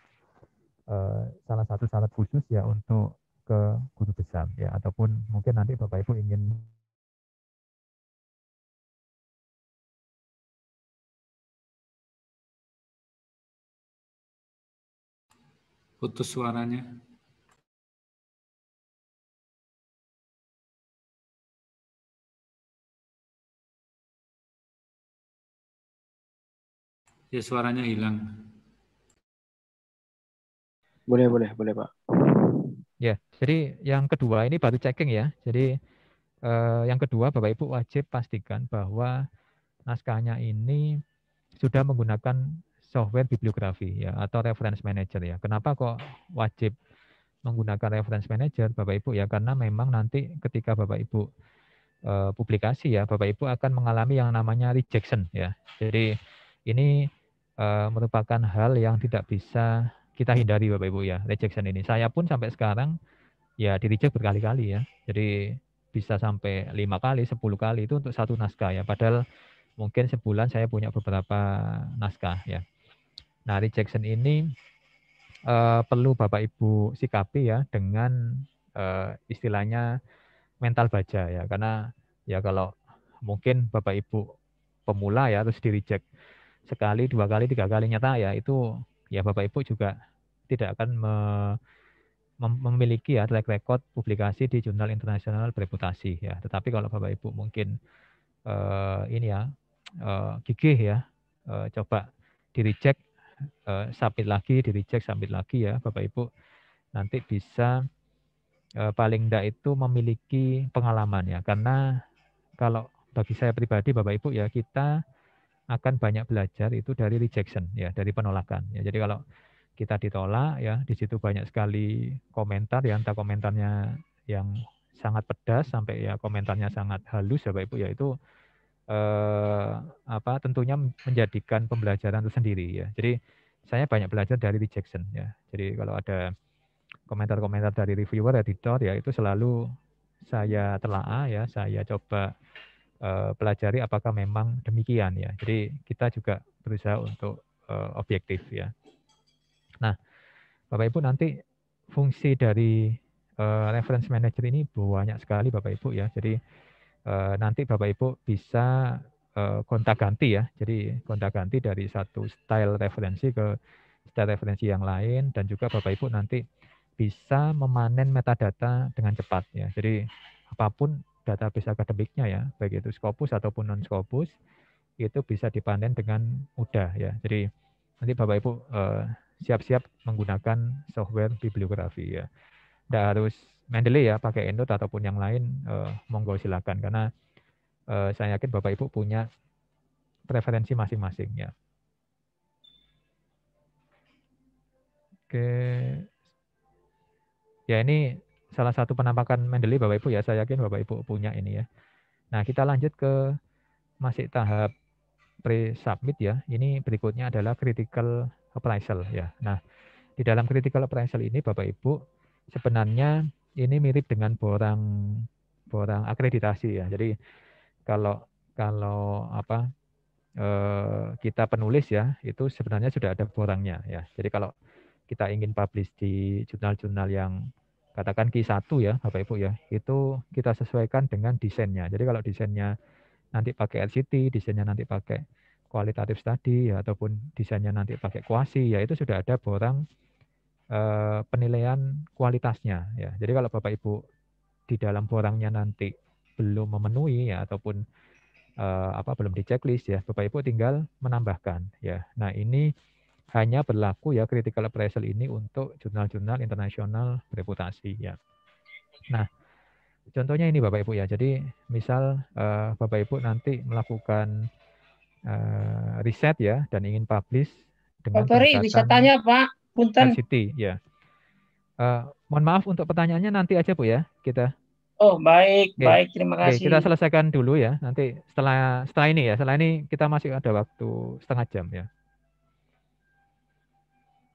salah satu syarat khusus ya untuk ke guru besar ya ataupun mungkin nanti Bapak Ibu ingin putus suaranya. Ya suaranya hilang. Boleh Pak. ya. Jadi yang kedua ini baru checking ya. Jadi yang kedua Bapak Ibu wajib pastikan bahwa naskahnya ini sudah menggunakan software bibliografi ya atau reference manager ya. Kenapa kok wajib menggunakan reference manager Bapak Ibu ya? Karena memang nanti ketika Bapak Ibu publikasi ya, Bapak Ibu akan mengalami yang namanya rejection ya. Jadi ini merupakan hal yang tidak bisa kita hindari Bapak Ibu ya, rejection ini. Saya pun sampai sekarang ya di reject berkali-kali ya. Jadi bisa sampai 5 kali, 10 kali itu untuk satu naskah ya. Padahal mungkin sebulan saya punya beberapa naskah ya. Nah, rejection ini perlu Bapak Ibu sikapi ya dengan istilahnya mental baja ya. Karena ya kalau mungkin Bapak Ibu pemula ya terus di reject sekali, 2 kali, 3 kali nyata ya itu ya Bapak Ibu juga tidak akan memiliki ya track record publikasi di jurnal internasional bereputasi ya. Tetapi kalau Bapak Ibu mungkin ini ya gigih ya coba di reject submit lagi, di reject submit lagi ya Bapak Ibu nanti bisa paling enggak itu memiliki pengalaman ya. Karena kalau bagi saya pribadi Bapak Ibu ya kita akan banyak belajar itu dari rejection ya, dari penolakan ya. Jadi kalau kita ditolak ya, di situ banyak sekali komentar ya, entah komentarnya yang sangat pedas sampai ya komentarnya sangat halus ya Bapak Ibu ya, itu tentunya menjadikan pembelajaran tersendiri ya. Jadi saya banyak belajar dari rejection ya. Jadi kalau ada komentar-komentar dari reviewer, editor ya itu selalu saya telaah ya, saya coba pelajari apakah memang demikian ya. Jadi kita juga berusaha untuk objektif ya. Nah, Bapak Ibu nanti fungsi dari reference manager ini banyak sekali Bapak Ibu ya. Jadi nanti Bapak Ibu bisa gonta-ganti ya. Jadi gonta-ganti dari satu style referensi ke style referensi yang lain dan juga Bapak Ibu nanti bisa memanen metadata dengan cepat ya. Jadi apapun database akademiknya ya, baik itu Scopus ataupun non Scopus itu bisa dipanen dengan mudah ya. Jadi nanti Bapak Ibu siap-siap menggunakan software bibliografi ya. Tidak harus Mendeley ya, pakai EndNote ataupun yang lain, monggo silakan. Karena saya yakin Bapak Ibu punya preferensi masing-masing ya. Oke. Ya ini salah satu penampakan Mendeley Bapak Ibu ya, saya yakin Bapak Ibu punya ini ya. Nah kita lanjut ke masih tahap pre-submit ya. Ini berikutnya adalah critical appraisal ya. Nah di dalam critical appraisal ini Bapak Ibu sebenarnya ini mirip dengan borang akreditasi ya. Jadi kalau kita penulis ya itu sebenarnya sudah ada borangnya ya. Jadi kalau kita ingin publish di jurnal-jurnal yang katakan Q1 ya Bapak Ibu ya, itu kita sesuaikan dengan desainnya. Jadi kalau desainnya nanti pakai RCT, desainnya nanti pakai kualitatif study ya, ataupun desainnya nanti pakai kuasi ya, itu sudah ada borang penilaian kualitasnya ya. Jadi kalau Bapak Ibu di dalam borangnya nanti belum memenuhi ya ataupun belum di checklist ya, Bapak Ibu tinggal menambahkan ya. Nah, ini hanya berlaku ya critical appraisal ini untuk jurnal-jurnal internasional bereputasi ya. Nah, contohnya ini Bapak Ibu ya. Jadi misal Bapak Ibu nanti melakukan riset ya dan ingin publish dengan bisa tanya Pak, punten. RCT ya. Mohon maaf untuk pertanyaannya nanti aja Bu ya kita. Oh, baik, Oke, baik. Terima oke, kita kasih. selesaikan dulu ya. Nanti setelah ini ya, setelah ini kita masih ada waktu setengah jam ya.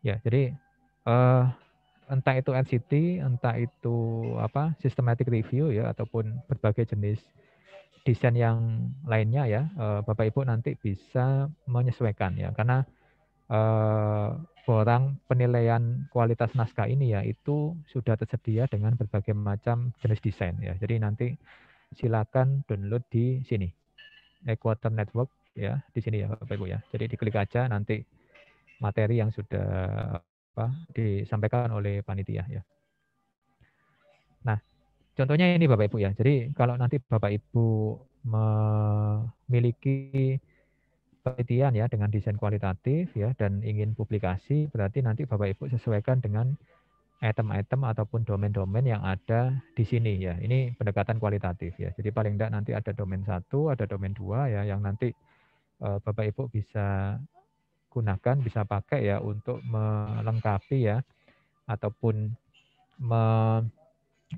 Ya, jadi entah itu RCT, entah itu apa systematic review ya, ataupun berbagai jenis desain yang lainnya ya, Bapak Ibu nanti bisa menyesuaikan ya, karena borang penilaian kualitas naskah ini ya itu sudah tersedia dengan berbagai macam jenis desain ya. Jadi nanti silakan download di sini, Equator Network ya, di sini ya Bapak Ibu ya. Jadi diklik aja nanti materi yang sudah disampaikan oleh panitia ya. Nah, contohnya ini Bapak Ibu ya. Jadi kalau nanti Bapak Ibu memiliki penelitian ya dengan desain kualitatif ya dan ingin publikasi, berarti nanti Bapak Ibu sesuaikan dengan item-item ataupun domain-domain yang ada di sini ya. Ini pendekatan kualitatif ya. Jadi paling tidak nanti ada domain 1, ada domain 2 ya yang nanti Bapak Ibu bisa gunakan, bisa pakai ya untuk melengkapi ya ataupun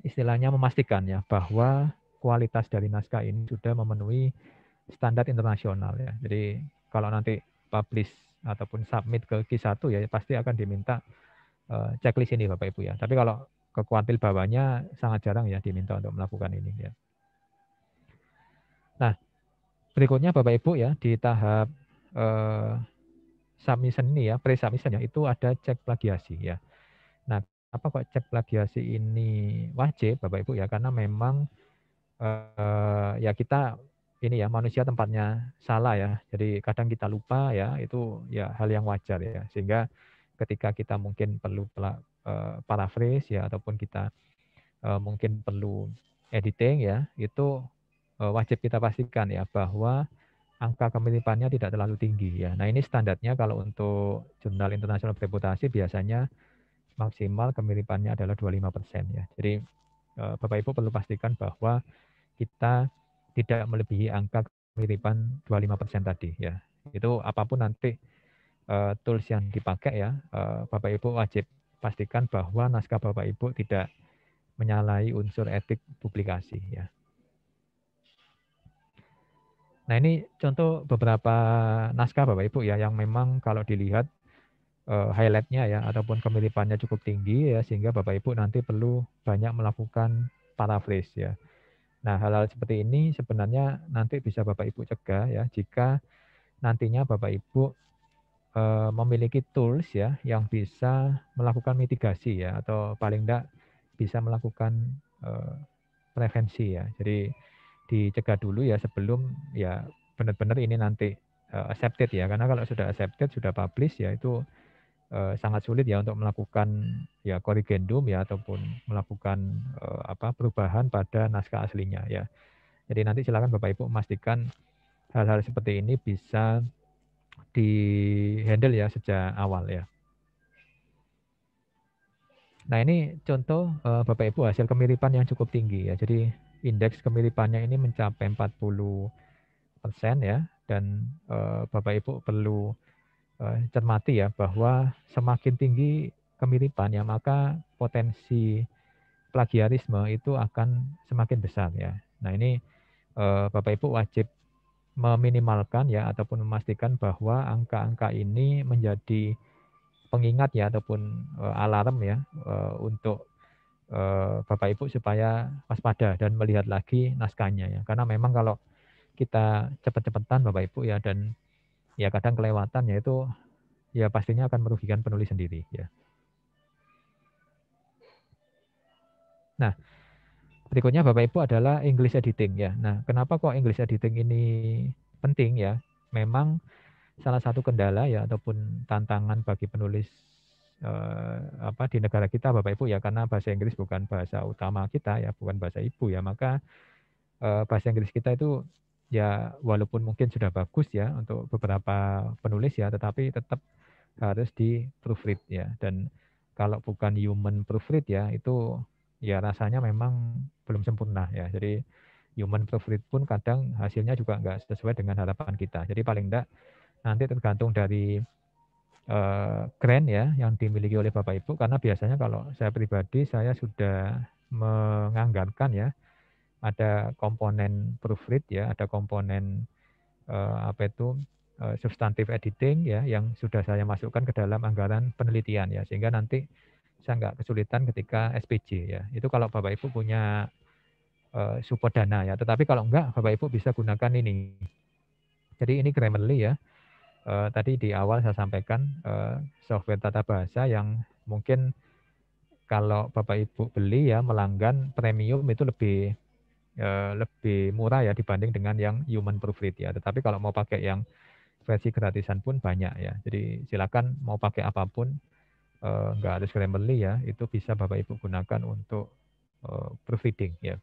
istilahnya memastikan ya bahwa kualitas dari naskah ini sudah memenuhi standar internasional ya. Jadi kalau nanti publish ataupun submit ke Q1 ya pasti akan diminta checklist ini Bapak Ibu ya. Tapi kalau ke kuantil bawahnya sangat jarang ya diminta untuk melakukan ini ya. Nah, berikutnya Bapak Ibu ya di tahap submission ini ya, pre-submission ya, itu ada cek plagiasi ya. Nah, apa kok cek plagiasi ini wajib Bapak Ibu ya? Karena memang ya kita ini ya manusia tempatnya salah ya. Jadi kadang kita lupa ya, itu ya hal yang wajar ya. Sehingga ketika kita mungkin perlu paraphrase ya ataupun kita mungkin perlu editing ya, itu wajib kita pastikan ya bahwa angka kemiripannya tidak terlalu tinggi ya. Nah, ini standarnya kalau untuk jurnal internasional bereputasi biasanya maksimal kemiripannya adalah 25% ya. Jadi Bapak Ibu perlu pastikan bahwa kita tidak melebihi angka kemiripan 25% tadi ya. Itu apapun nanti tools yang dipakai ya, Bapak Ibu wajib pastikan bahwa naskah Bapak Ibu tidak menyalahi unsur etik publikasi ya. Nah, ini contoh beberapa naskah Bapak Ibu ya yang memang kalau dilihat highlight-nya ya ataupun kemiripannya cukup tinggi ya sehingga Bapak Ibu nanti perlu banyak melakukan paraphrase ya. Nah, hal-hal seperti ini sebenarnya nanti bisa Bapak Ibu cegah ya jika nantinya Bapak Ibu memiliki tools ya yang bisa melakukan mitigasi ya atau paling tidak bisa melakukan prevensi ya. Jadi dicegah dulu ya sebelum ya benar-benar ini nanti accepted ya. Karena kalau sudah accepted, sudah publish ya itu sangat sulit ya untuk melakukan ya corrigendum ya ataupun melakukan perubahan pada naskah aslinya ya. Jadi nanti silakan Bapak Ibu memastikan hal-hal seperti ini bisa di-handle ya sejak awal ya. Nah, ini contoh Bapak Ibu hasil kemiripan yang cukup tinggi ya. Jadi indeks kemiripannya ini mencapai 40% ya dan Bapak Ibu perlu cermati ya bahwa semakin tinggi kemiripan ya maka potensi plagiarisme itu akan semakin besar ya. Nah, ini Bapak Ibu wajib meminimalkan ya ataupun memastikan bahwa angka-angka ini menjadi pengingat ya ataupun alarm ya untuk Bapak Ibu supaya waspada dan melihat lagi naskahnya ya. Karena memang kalau kita cepat-cepatan Bapak Ibu ya dan ya kadang kelewatan ya itu ya pastinya akan merugikan penulis sendiri ya. Nah, berikutnya Bapak Ibu adalah English editing ya. Nah, kenapa kok English editing ini penting ya? Memang salah satu kendala ya ataupun tantangan bagi penulis di negara kita Bapak Ibu ya karena bahasa Inggris bukan bahasa utama kita ya, bukan bahasa ibu ya. Maka bahasa Inggris kita itu ya walaupun mungkin sudah bagus ya untuk beberapa penulis ya, tetapi tetap harus di proofread ya. Dan kalau bukan human proofread ya itu ya rasanya memang belum sempurna ya. Jadi human proofread pun kadang hasilnya juga nggak sesuai dengan harapan kita. Jadi paling enggak nanti tergantung dari grant ya yang dimiliki oleh Bapak Ibu, karena biasanya kalau saya pribadi saya sudah menganggarkan ya ada komponen proofread ya, ada komponen substantive editing ya, yang sudah saya masukkan ke dalam anggaran penelitian ya, sehingga nanti saya nggak kesulitan ketika SPJ ya. Itu kalau Bapak Ibu punya support dana ya. Tetapi kalau enggak, Bapak Ibu bisa gunakan ini. Jadi ini Grammarly ya. Tadi di awal saya sampaikan software tata bahasa yang mungkin kalau Bapak Ibu beli ya, melanggan premium itu lebih murah ya dibanding dengan yang human proofread ya. Tetapi kalau mau pakai yang versi gratisan pun banyak ya. Jadi silakan mau pakai apapun, nggak harus Grammarly ya, itu bisa Bapak Ibu gunakan untuk proofreading ya.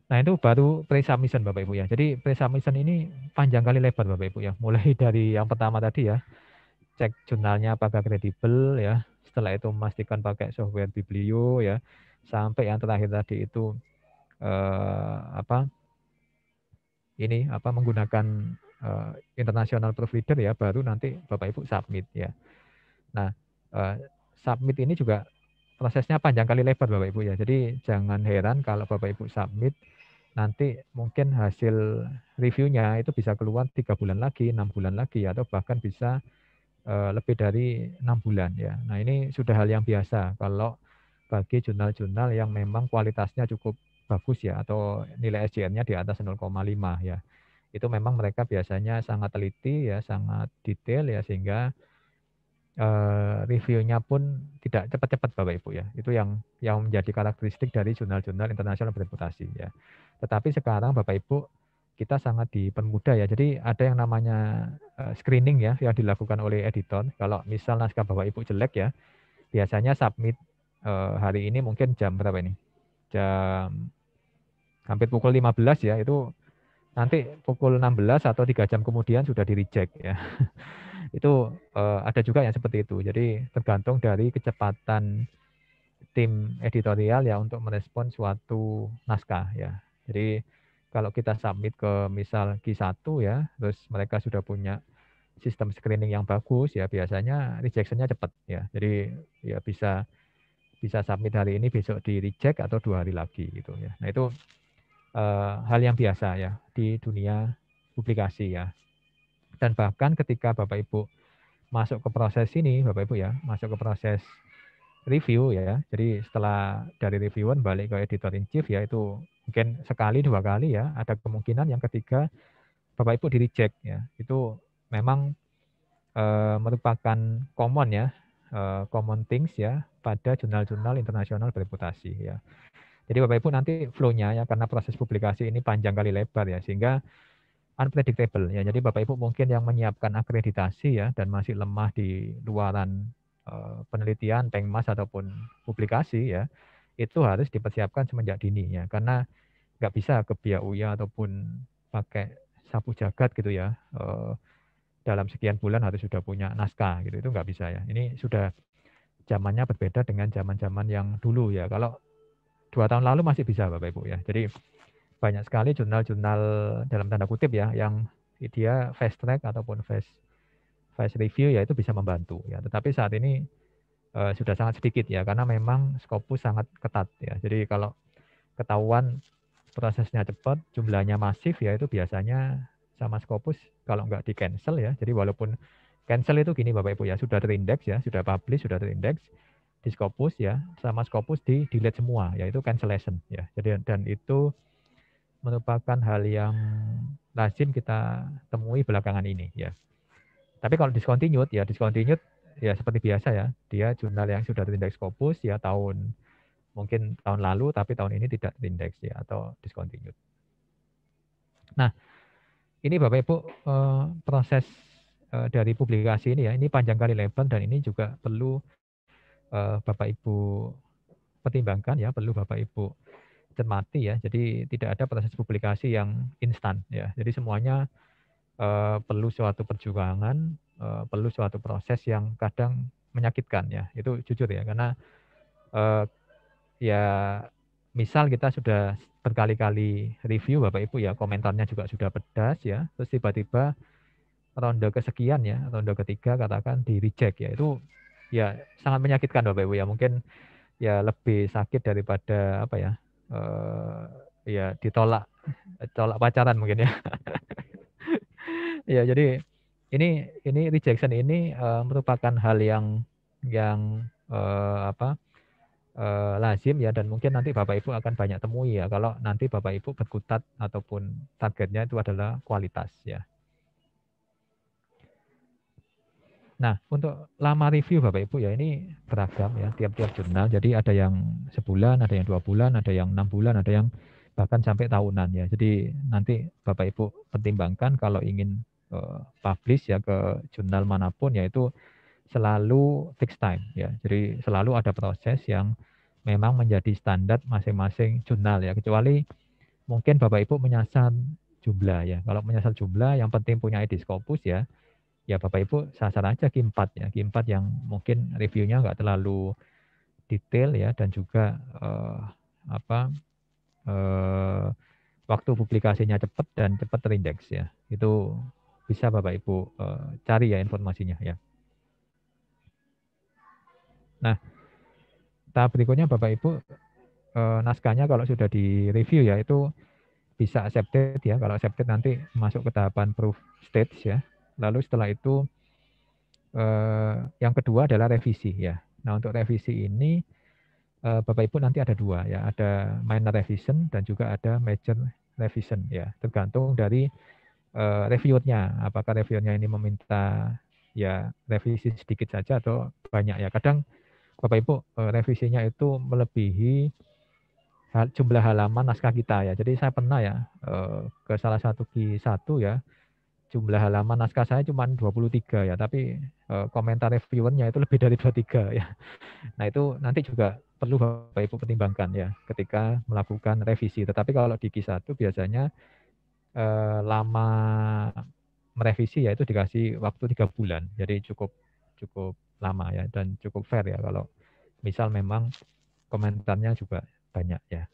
Nah itu baru pre-submission Bapak Ibu ya. Jadi pre-submission ini panjang kali lebar Bapak Ibu ya. Mulai dari yang pertama tadi ya, cek jurnalnya apakah kredibel ya. Setelah itu memastikan pakai software Biblio ya. Sampai yang terakhir tadi itu menggunakan international provider ya, baru nanti Bapak Ibu submit ya. Nah submit ini juga prosesnya panjang kali lebar Bapak Ibu ya. Jadi jangan heran kalau Bapak Ibu submit, nanti mungkin hasil reviewnya itu bisa keluar 3 bulan lagi, 6 bulan lagi, atau bahkan bisa lebih dari 6 bulan ya. Nah ini sudah hal yang biasa kalau bagi jurnal-jurnal yang memang kualitasnya cukup bagus ya, atau nilai SJN-nya di atas 0,5 ya. Itu memang mereka biasanya sangat teliti ya, sangat detail ya, sehingga reviewnya pun tidak cepat-cepat Bapak Ibu ya. Itu yang menjadi karakteristik dari jurnal-jurnal internasional bereputasi ya. Tetapi sekarang Bapak Ibu kita sangat dipermudah ya. Jadi ada yang namanya screening ya yang dilakukan oleh editor. Kalau misal naskah Bapak Ibu jelek ya, biasanya submit hari ini mungkin jam berapa ini? Jam hampir pukul 15 ya, itu nanti pukul 16 atau 3 jam kemudian sudah di reject ya. Itu ada juga yang seperti itu. Jadi tergantung dari kecepatan tim editorial ya untuk merespon suatu naskah ya. Jadi kalau kita submit ke misal Q1 ya, terus mereka sudah punya sistem screening yang bagus ya, biasanya rejection-nya cepat ya. Jadi ya bisa submit hari ini, besok di reject atau 2 hari lagi gitu ya. Nah itu hal yang biasa ya di dunia publikasi ya. Dan bahkan ketika Bapak Ibu masuk ke proses ini, Bapak Ibu ya, masuk ke proses review ya. Jadi setelah dari reviewan balik ke editor in chief ya, itu mungkin sekali 2 kali ya, ada kemungkinan yang ketiga Bapak Ibu di reject ya. Itu memang merupakan common ya, common things ya pada jurnal-jurnal internasional bereputasi ya. Jadi Bapak Ibu nanti flow-nya ya, karena proses publikasi ini panjang kali lebar ya, sehingga unpredictable ya. Jadi Bapak Ibu mungkin yang menyiapkan akreditasi ya dan masih lemah di luaran penelitian, pengmas ataupun publikasi ya, itu harus dipersiapkan semenjak dini ya, karena nggak bisa ke BIA ataupun pakai sapu jagat gitu ya. Dalam sekian bulan harus sudah punya naskah gitu, itu nggak bisa ya. Ini sudah zamannya berbeda dengan zaman-zaman yang dulu ya. Kalau 2 tahun lalu masih bisa Bapak Ibu ya. Jadi banyak sekali jurnal-jurnal dalam tanda kutip ya yang dia fast track ataupun fast review ya, itu bisa membantu ya. Tetapi saat ini sudah sangat sedikit ya, karena memang Scopus sangat ketat ya. Jadi kalau ketahuan prosesnya cepat, jumlahnya masif ya, itu biasanya sama Scopus kalau nggak di cancel ya. Jadi walaupun cancel itu gini Bapak Ibu ya, sudah terindeks ya, sudah publish, sudah terindeks di Scopus ya, sama Scopus di delete semua, yaitu cancellation ya. Jadi dan itu merupakan hal yang lazim kita temui belakangan ini ya. Tapi kalau discontinued ya seperti biasa ya, dia jurnal yang sudah terindeks Scopus ya mungkin tahun lalu tapi tahun ini tidak terindeks ya, atau discontinued. Nah, ini Bapak Ibu proses dari publikasi ini ya, ini panjang kali lebar, dan ini juga perlu Bapak Ibu pertimbangkan ya, perlu Bapak Ibu cermati ya. Jadi tidak ada proses publikasi yang instan ya. Jadi semuanya perlu suatu perjuangan, perlu suatu proses yang kadang menyakitkan ya. Itu jujur ya, karena ya misal kita sudah berkali-kali review Bapak Ibu ya, komentarnya juga sudah pedas ya, terus tiba-tiba ronde kesekian ya, ronde ketiga katakan di reject ya, itu ya sangat menyakitkan Bapak Ibu ya. Mungkin ya lebih sakit daripada ya ditolak pacaran mungkin ya. Ya, jadi ini rejection ini merupakan hal yang lazim ya, dan mungkin nanti Bapak Ibu akan banyak temui ya kalau nanti Bapak Ibu berkutat ataupun targetnya itu adalah kualitas ya. Nah, untuk lama review Bapak Ibu ya ini beragam ya, tiap-tiap jurnal. Jadi ada yang sebulan, ada yang 2 bulan, ada yang 6 bulan, ada yang bahkan sampai tahunan ya. Jadi nanti Bapak Ibu pertimbangkan kalau ingin publish ya ke jurnal manapun, yaitu selalu fixed time ya. Jadi selalu ada proses yang memang menjadi standar masing-masing jurnal ya. Kecuali mungkin Bapak Ibu menyasar jumlah ya. Kalau menyasar jumlah yang penting punya ID Scopus ya. Ya Bapak Ibu sasar aja Q4 ya. Q4 yang mungkin reviewnya nggak terlalu detail ya, dan juga waktu publikasinya cepat dan cepat terindeks ya. Itu bisa Bapak Ibu cari ya informasinya ya. Nah, tahap berikutnya Bapak Ibu naskahnya kalau sudah di review ya itu bisa accepted ya. Kalau accepted nanti masuk ke tahapan proof stage ya. Lalu setelah itu yang kedua adalah revisi ya. Nah, untuk revisi ini Bapak Ibu nanti ada 2 ya. Ada minor revision dan juga ada major revision ya. Tergantung dari reviewernya. Apakah reviewernya ini meminta ya revisi sedikit saja atau banyak ya. Kadang Bapak Ibu revisinya itu melebihi jumlah halaman naskah kita ya. Jadi saya pernah ya ke salah satu Q1 ya, jumlah halaman naskah saya cuma 23 ya, tapi komentar reviewernya itu lebih dari 23 ya. Nah, itu nanti juga perlu Bapak Ibu pertimbangkan ya ketika melakukan revisi. Tetapi kalau di Q1 biasanya lama merevisi ya itu dikasih waktu 3 bulan. Jadi cukup lama ya, dan cukup fair ya kalau misal memang komentarnya juga banyak ya.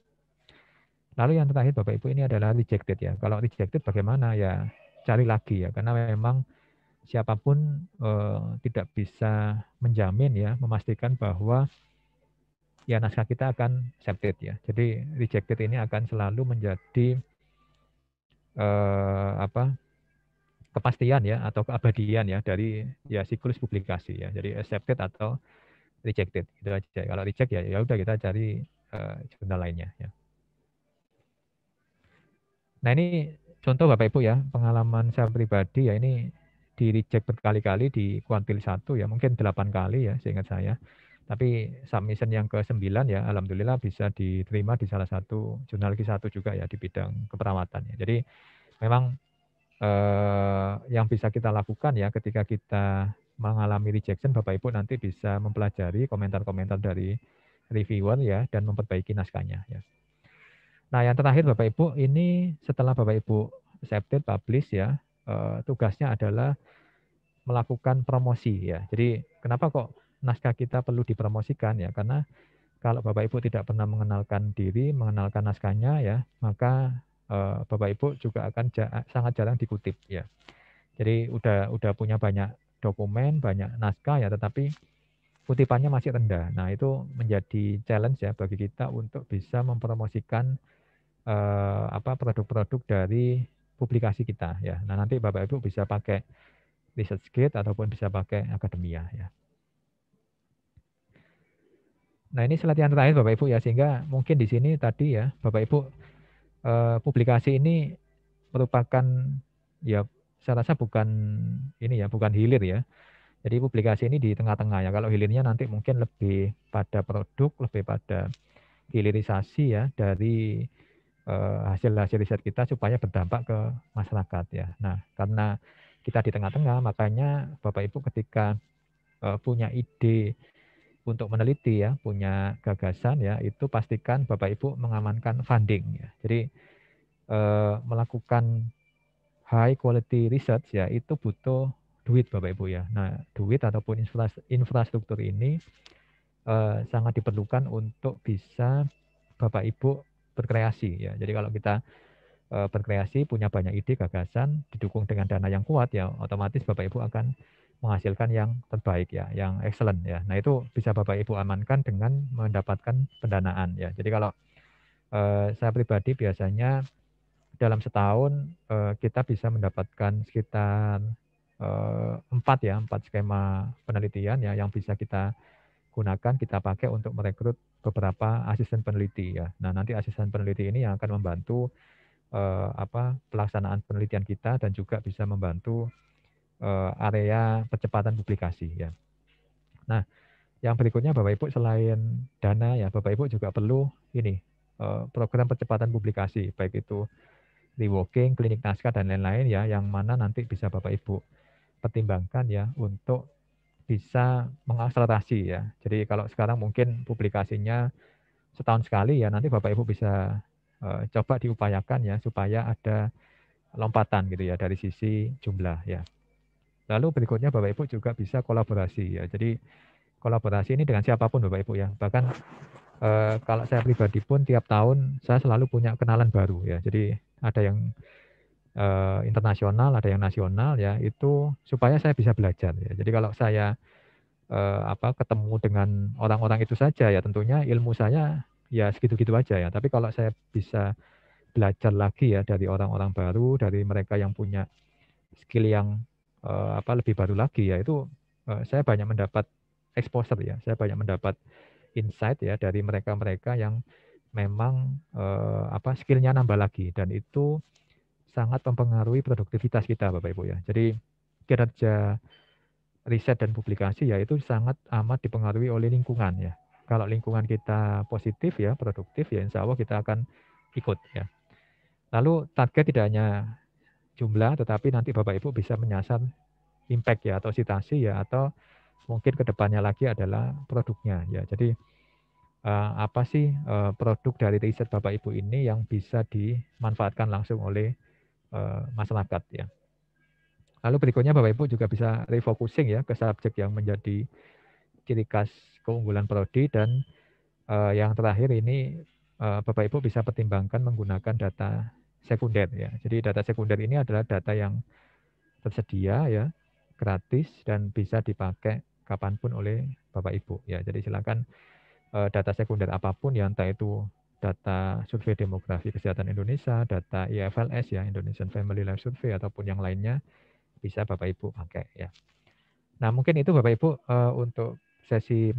Lalu yang terakhir Bapak Ibu ini adalah rejected ya. Kalau rejected bagaimana ya, cari lagi ya, karena memang siapapun tidak bisa menjamin ya, memastikan bahwa ya naskah kita akan accepted ya. Jadi rejected ini akan selalu menjadi kepastian ya atau keabadian ya dari ya siklus publikasi ya. Jadi accepted atau rejected itu aja. Kalau reject ya udah kita cari jurnal lainnya ya. Nah, ini contoh Bapak Ibu ya, pengalaman saya pribadi ya, ini di reject berkali-kali di kuantil 1 ya, mungkin 8 kali ya seingat saya. Tapi submission yang ke-9 ya alhamdulillah bisa diterima di salah satu jurnal Q1 juga ya di bidang keperawatan ya. Jadi memang yang bisa kita lakukan ya ketika kita mengalami rejection, Bapak Ibu nanti bisa mempelajari komentar-komentar dari reviewer ya dan memperbaiki naskahnya ya. Nah, yang terakhir Bapak Ibu, ini setelah Bapak Ibu accepted publish ya, tugasnya adalah melakukan promosi ya. Jadi kenapa kok naskah kita perlu dipromosikan ya? Karena kalau Bapak Ibu tidak pernah mengenalkan diri, mengenalkan naskahnya ya, maka Bapak Ibu juga akan sangat jarang dikutip ya. Jadi udah punya banyak dokumen, banyak naskah ya, tetapi kutipannya masih rendah. Nah, itu menjadi challenge ya bagi kita untuk bisa mempromosikan produk-produk dari publikasi kita ya. Nah, nanti Bapak Ibu bisa pakai ResearchGate ataupun bisa pakai Akademia ya. Nah, ini slide yang terakhir Bapak Ibu ya, sehingga mungkin di sini tadi ya Bapak Ibu publikasi ini merupakan ya saya rasa bukan hilir ya. Jadi publikasi ini di tengah-tengah ya. Kalau hilirnya nanti mungkin lebih pada produk, lebih pada hilirisasi ya dari hasil-hasil riset kita supaya berdampak ke masyarakat ya. Nah, karena kita di tengah-tengah, makanya Bapak Ibu ketika punya ide untuk meneliti ya, punya gagasan ya, itu pastikan Bapak Ibu mengamankan funding ya. Jadi melakukan high quality research ya itu butuh duit Bapak Ibu ya. Nah, duit ataupun infrastruktur ini sangat diperlukan untuk bisa Bapak Ibu berkreasi ya. Jadi kalau kita berkreasi, punya banyak ide, gagasan, didukung dengan dana yang kuat ya, otomatis Bapak Ibu akan menghasilkan yang terbaik ya, yang excellent ya. Nah, itu bisa Bapak Ibu amankan dengan mendapatkan pendanaan ya. Jadi kalau saya pribadi biasanya dalam setahun kita bisa mendapatkan sekitar 4 skema penelitian ya yang bisa kita gunakan, kita pakai untuk merekrut beberapa asisten peneliti ya. Nah, nanti asisten peneliti ini yang akan membantu pelaksanaan penelitian kita dan juga bisa membantu area percepatan publikasi ya. Nah, yang berikutnya Bapak Ibu selain dana ya, Bapak Ibu juga perlu ini program percepatan publikasi, baik itu reworking, klinik naskah dan lain-lain ya, yang mana nanti bisa Bapak Ibu pertimbangkan ya untuk bisa mengakselerasi ya. Jadi kalau sekarang mungkin publikasinya setahun sekali ya, nanti Bapak Ibu bisa coba diupayakan ya supaya ada lompatan gitu ya dari sisi jumlah ya. Lalu berikutnya Bapak Ibu juga bisa kolaborasi ya. Jadi kolaborasi ini dengan siapapun Bapak Ibu ya. Bahkan kalau saya pribadi pun tiap tahun saya selalu punya kenalan baru ya. Jadi ada yang internasional, ada yang nasional ya, itu supaya saya bisa belajar ya. Jadi kalau saya ketemu dengan orang-orang itu saja ya, tentunya ilmu saya ya segitu-gitu aja ya. Tapi kalau saya bisa belajar lagi ya dari orang-orang baru, dari mereka yang punya skill yang lebih baru lagi ya, itu saya banyak mendapat exposure ya, saya banyak mendapat insight ya dari mereka-mereka yang memang skillnya nambah lagi, dan itu sangat mempengaruhi produktivitas kita Bapak Ibu ya. Jadi kinerja riset dan publikasi ya itu sangat amat dipengaruhi oleh lingkungan ya. Kalau lingkungan kita positif ya, produktif ya, insya Allah kita akan ikut ya. Lalu target tidak hanya jumlah, tetapi nanti Bapak Ibu bisa menyasar impact ya, atau citasi ya, atau mungkin kedepannya lagi adalah produknya ya. Jadi apa sih produk dari riset Bapak Ibu ini yang bisa dimanfaatkan langsung oleh masyarakat ya. Lalu berikutnya Bapak Ibu juga bisa refocusing ya ke subjek yang menjadi ciri khas keunggulan prodi, dan yang terakhir ini Bapak Ibu bisa pertimbangkan menggunakan data sekunder ya. Jadi data sekunder ini adalah data yang tersedia ya, gratis dan bisa dipakai kapanpun oleh Bapak Ibu ya. Jadi silakan data sekunder apapun ya, entah itu data survei demografi kesehatan Indonesia, data IFLS ya, Indonesian Family Life Survey, ataupun yang lainnya bisa Bapak Ibu pakai ya. Nah, mungkin itu Bapak Ibu untuk sesi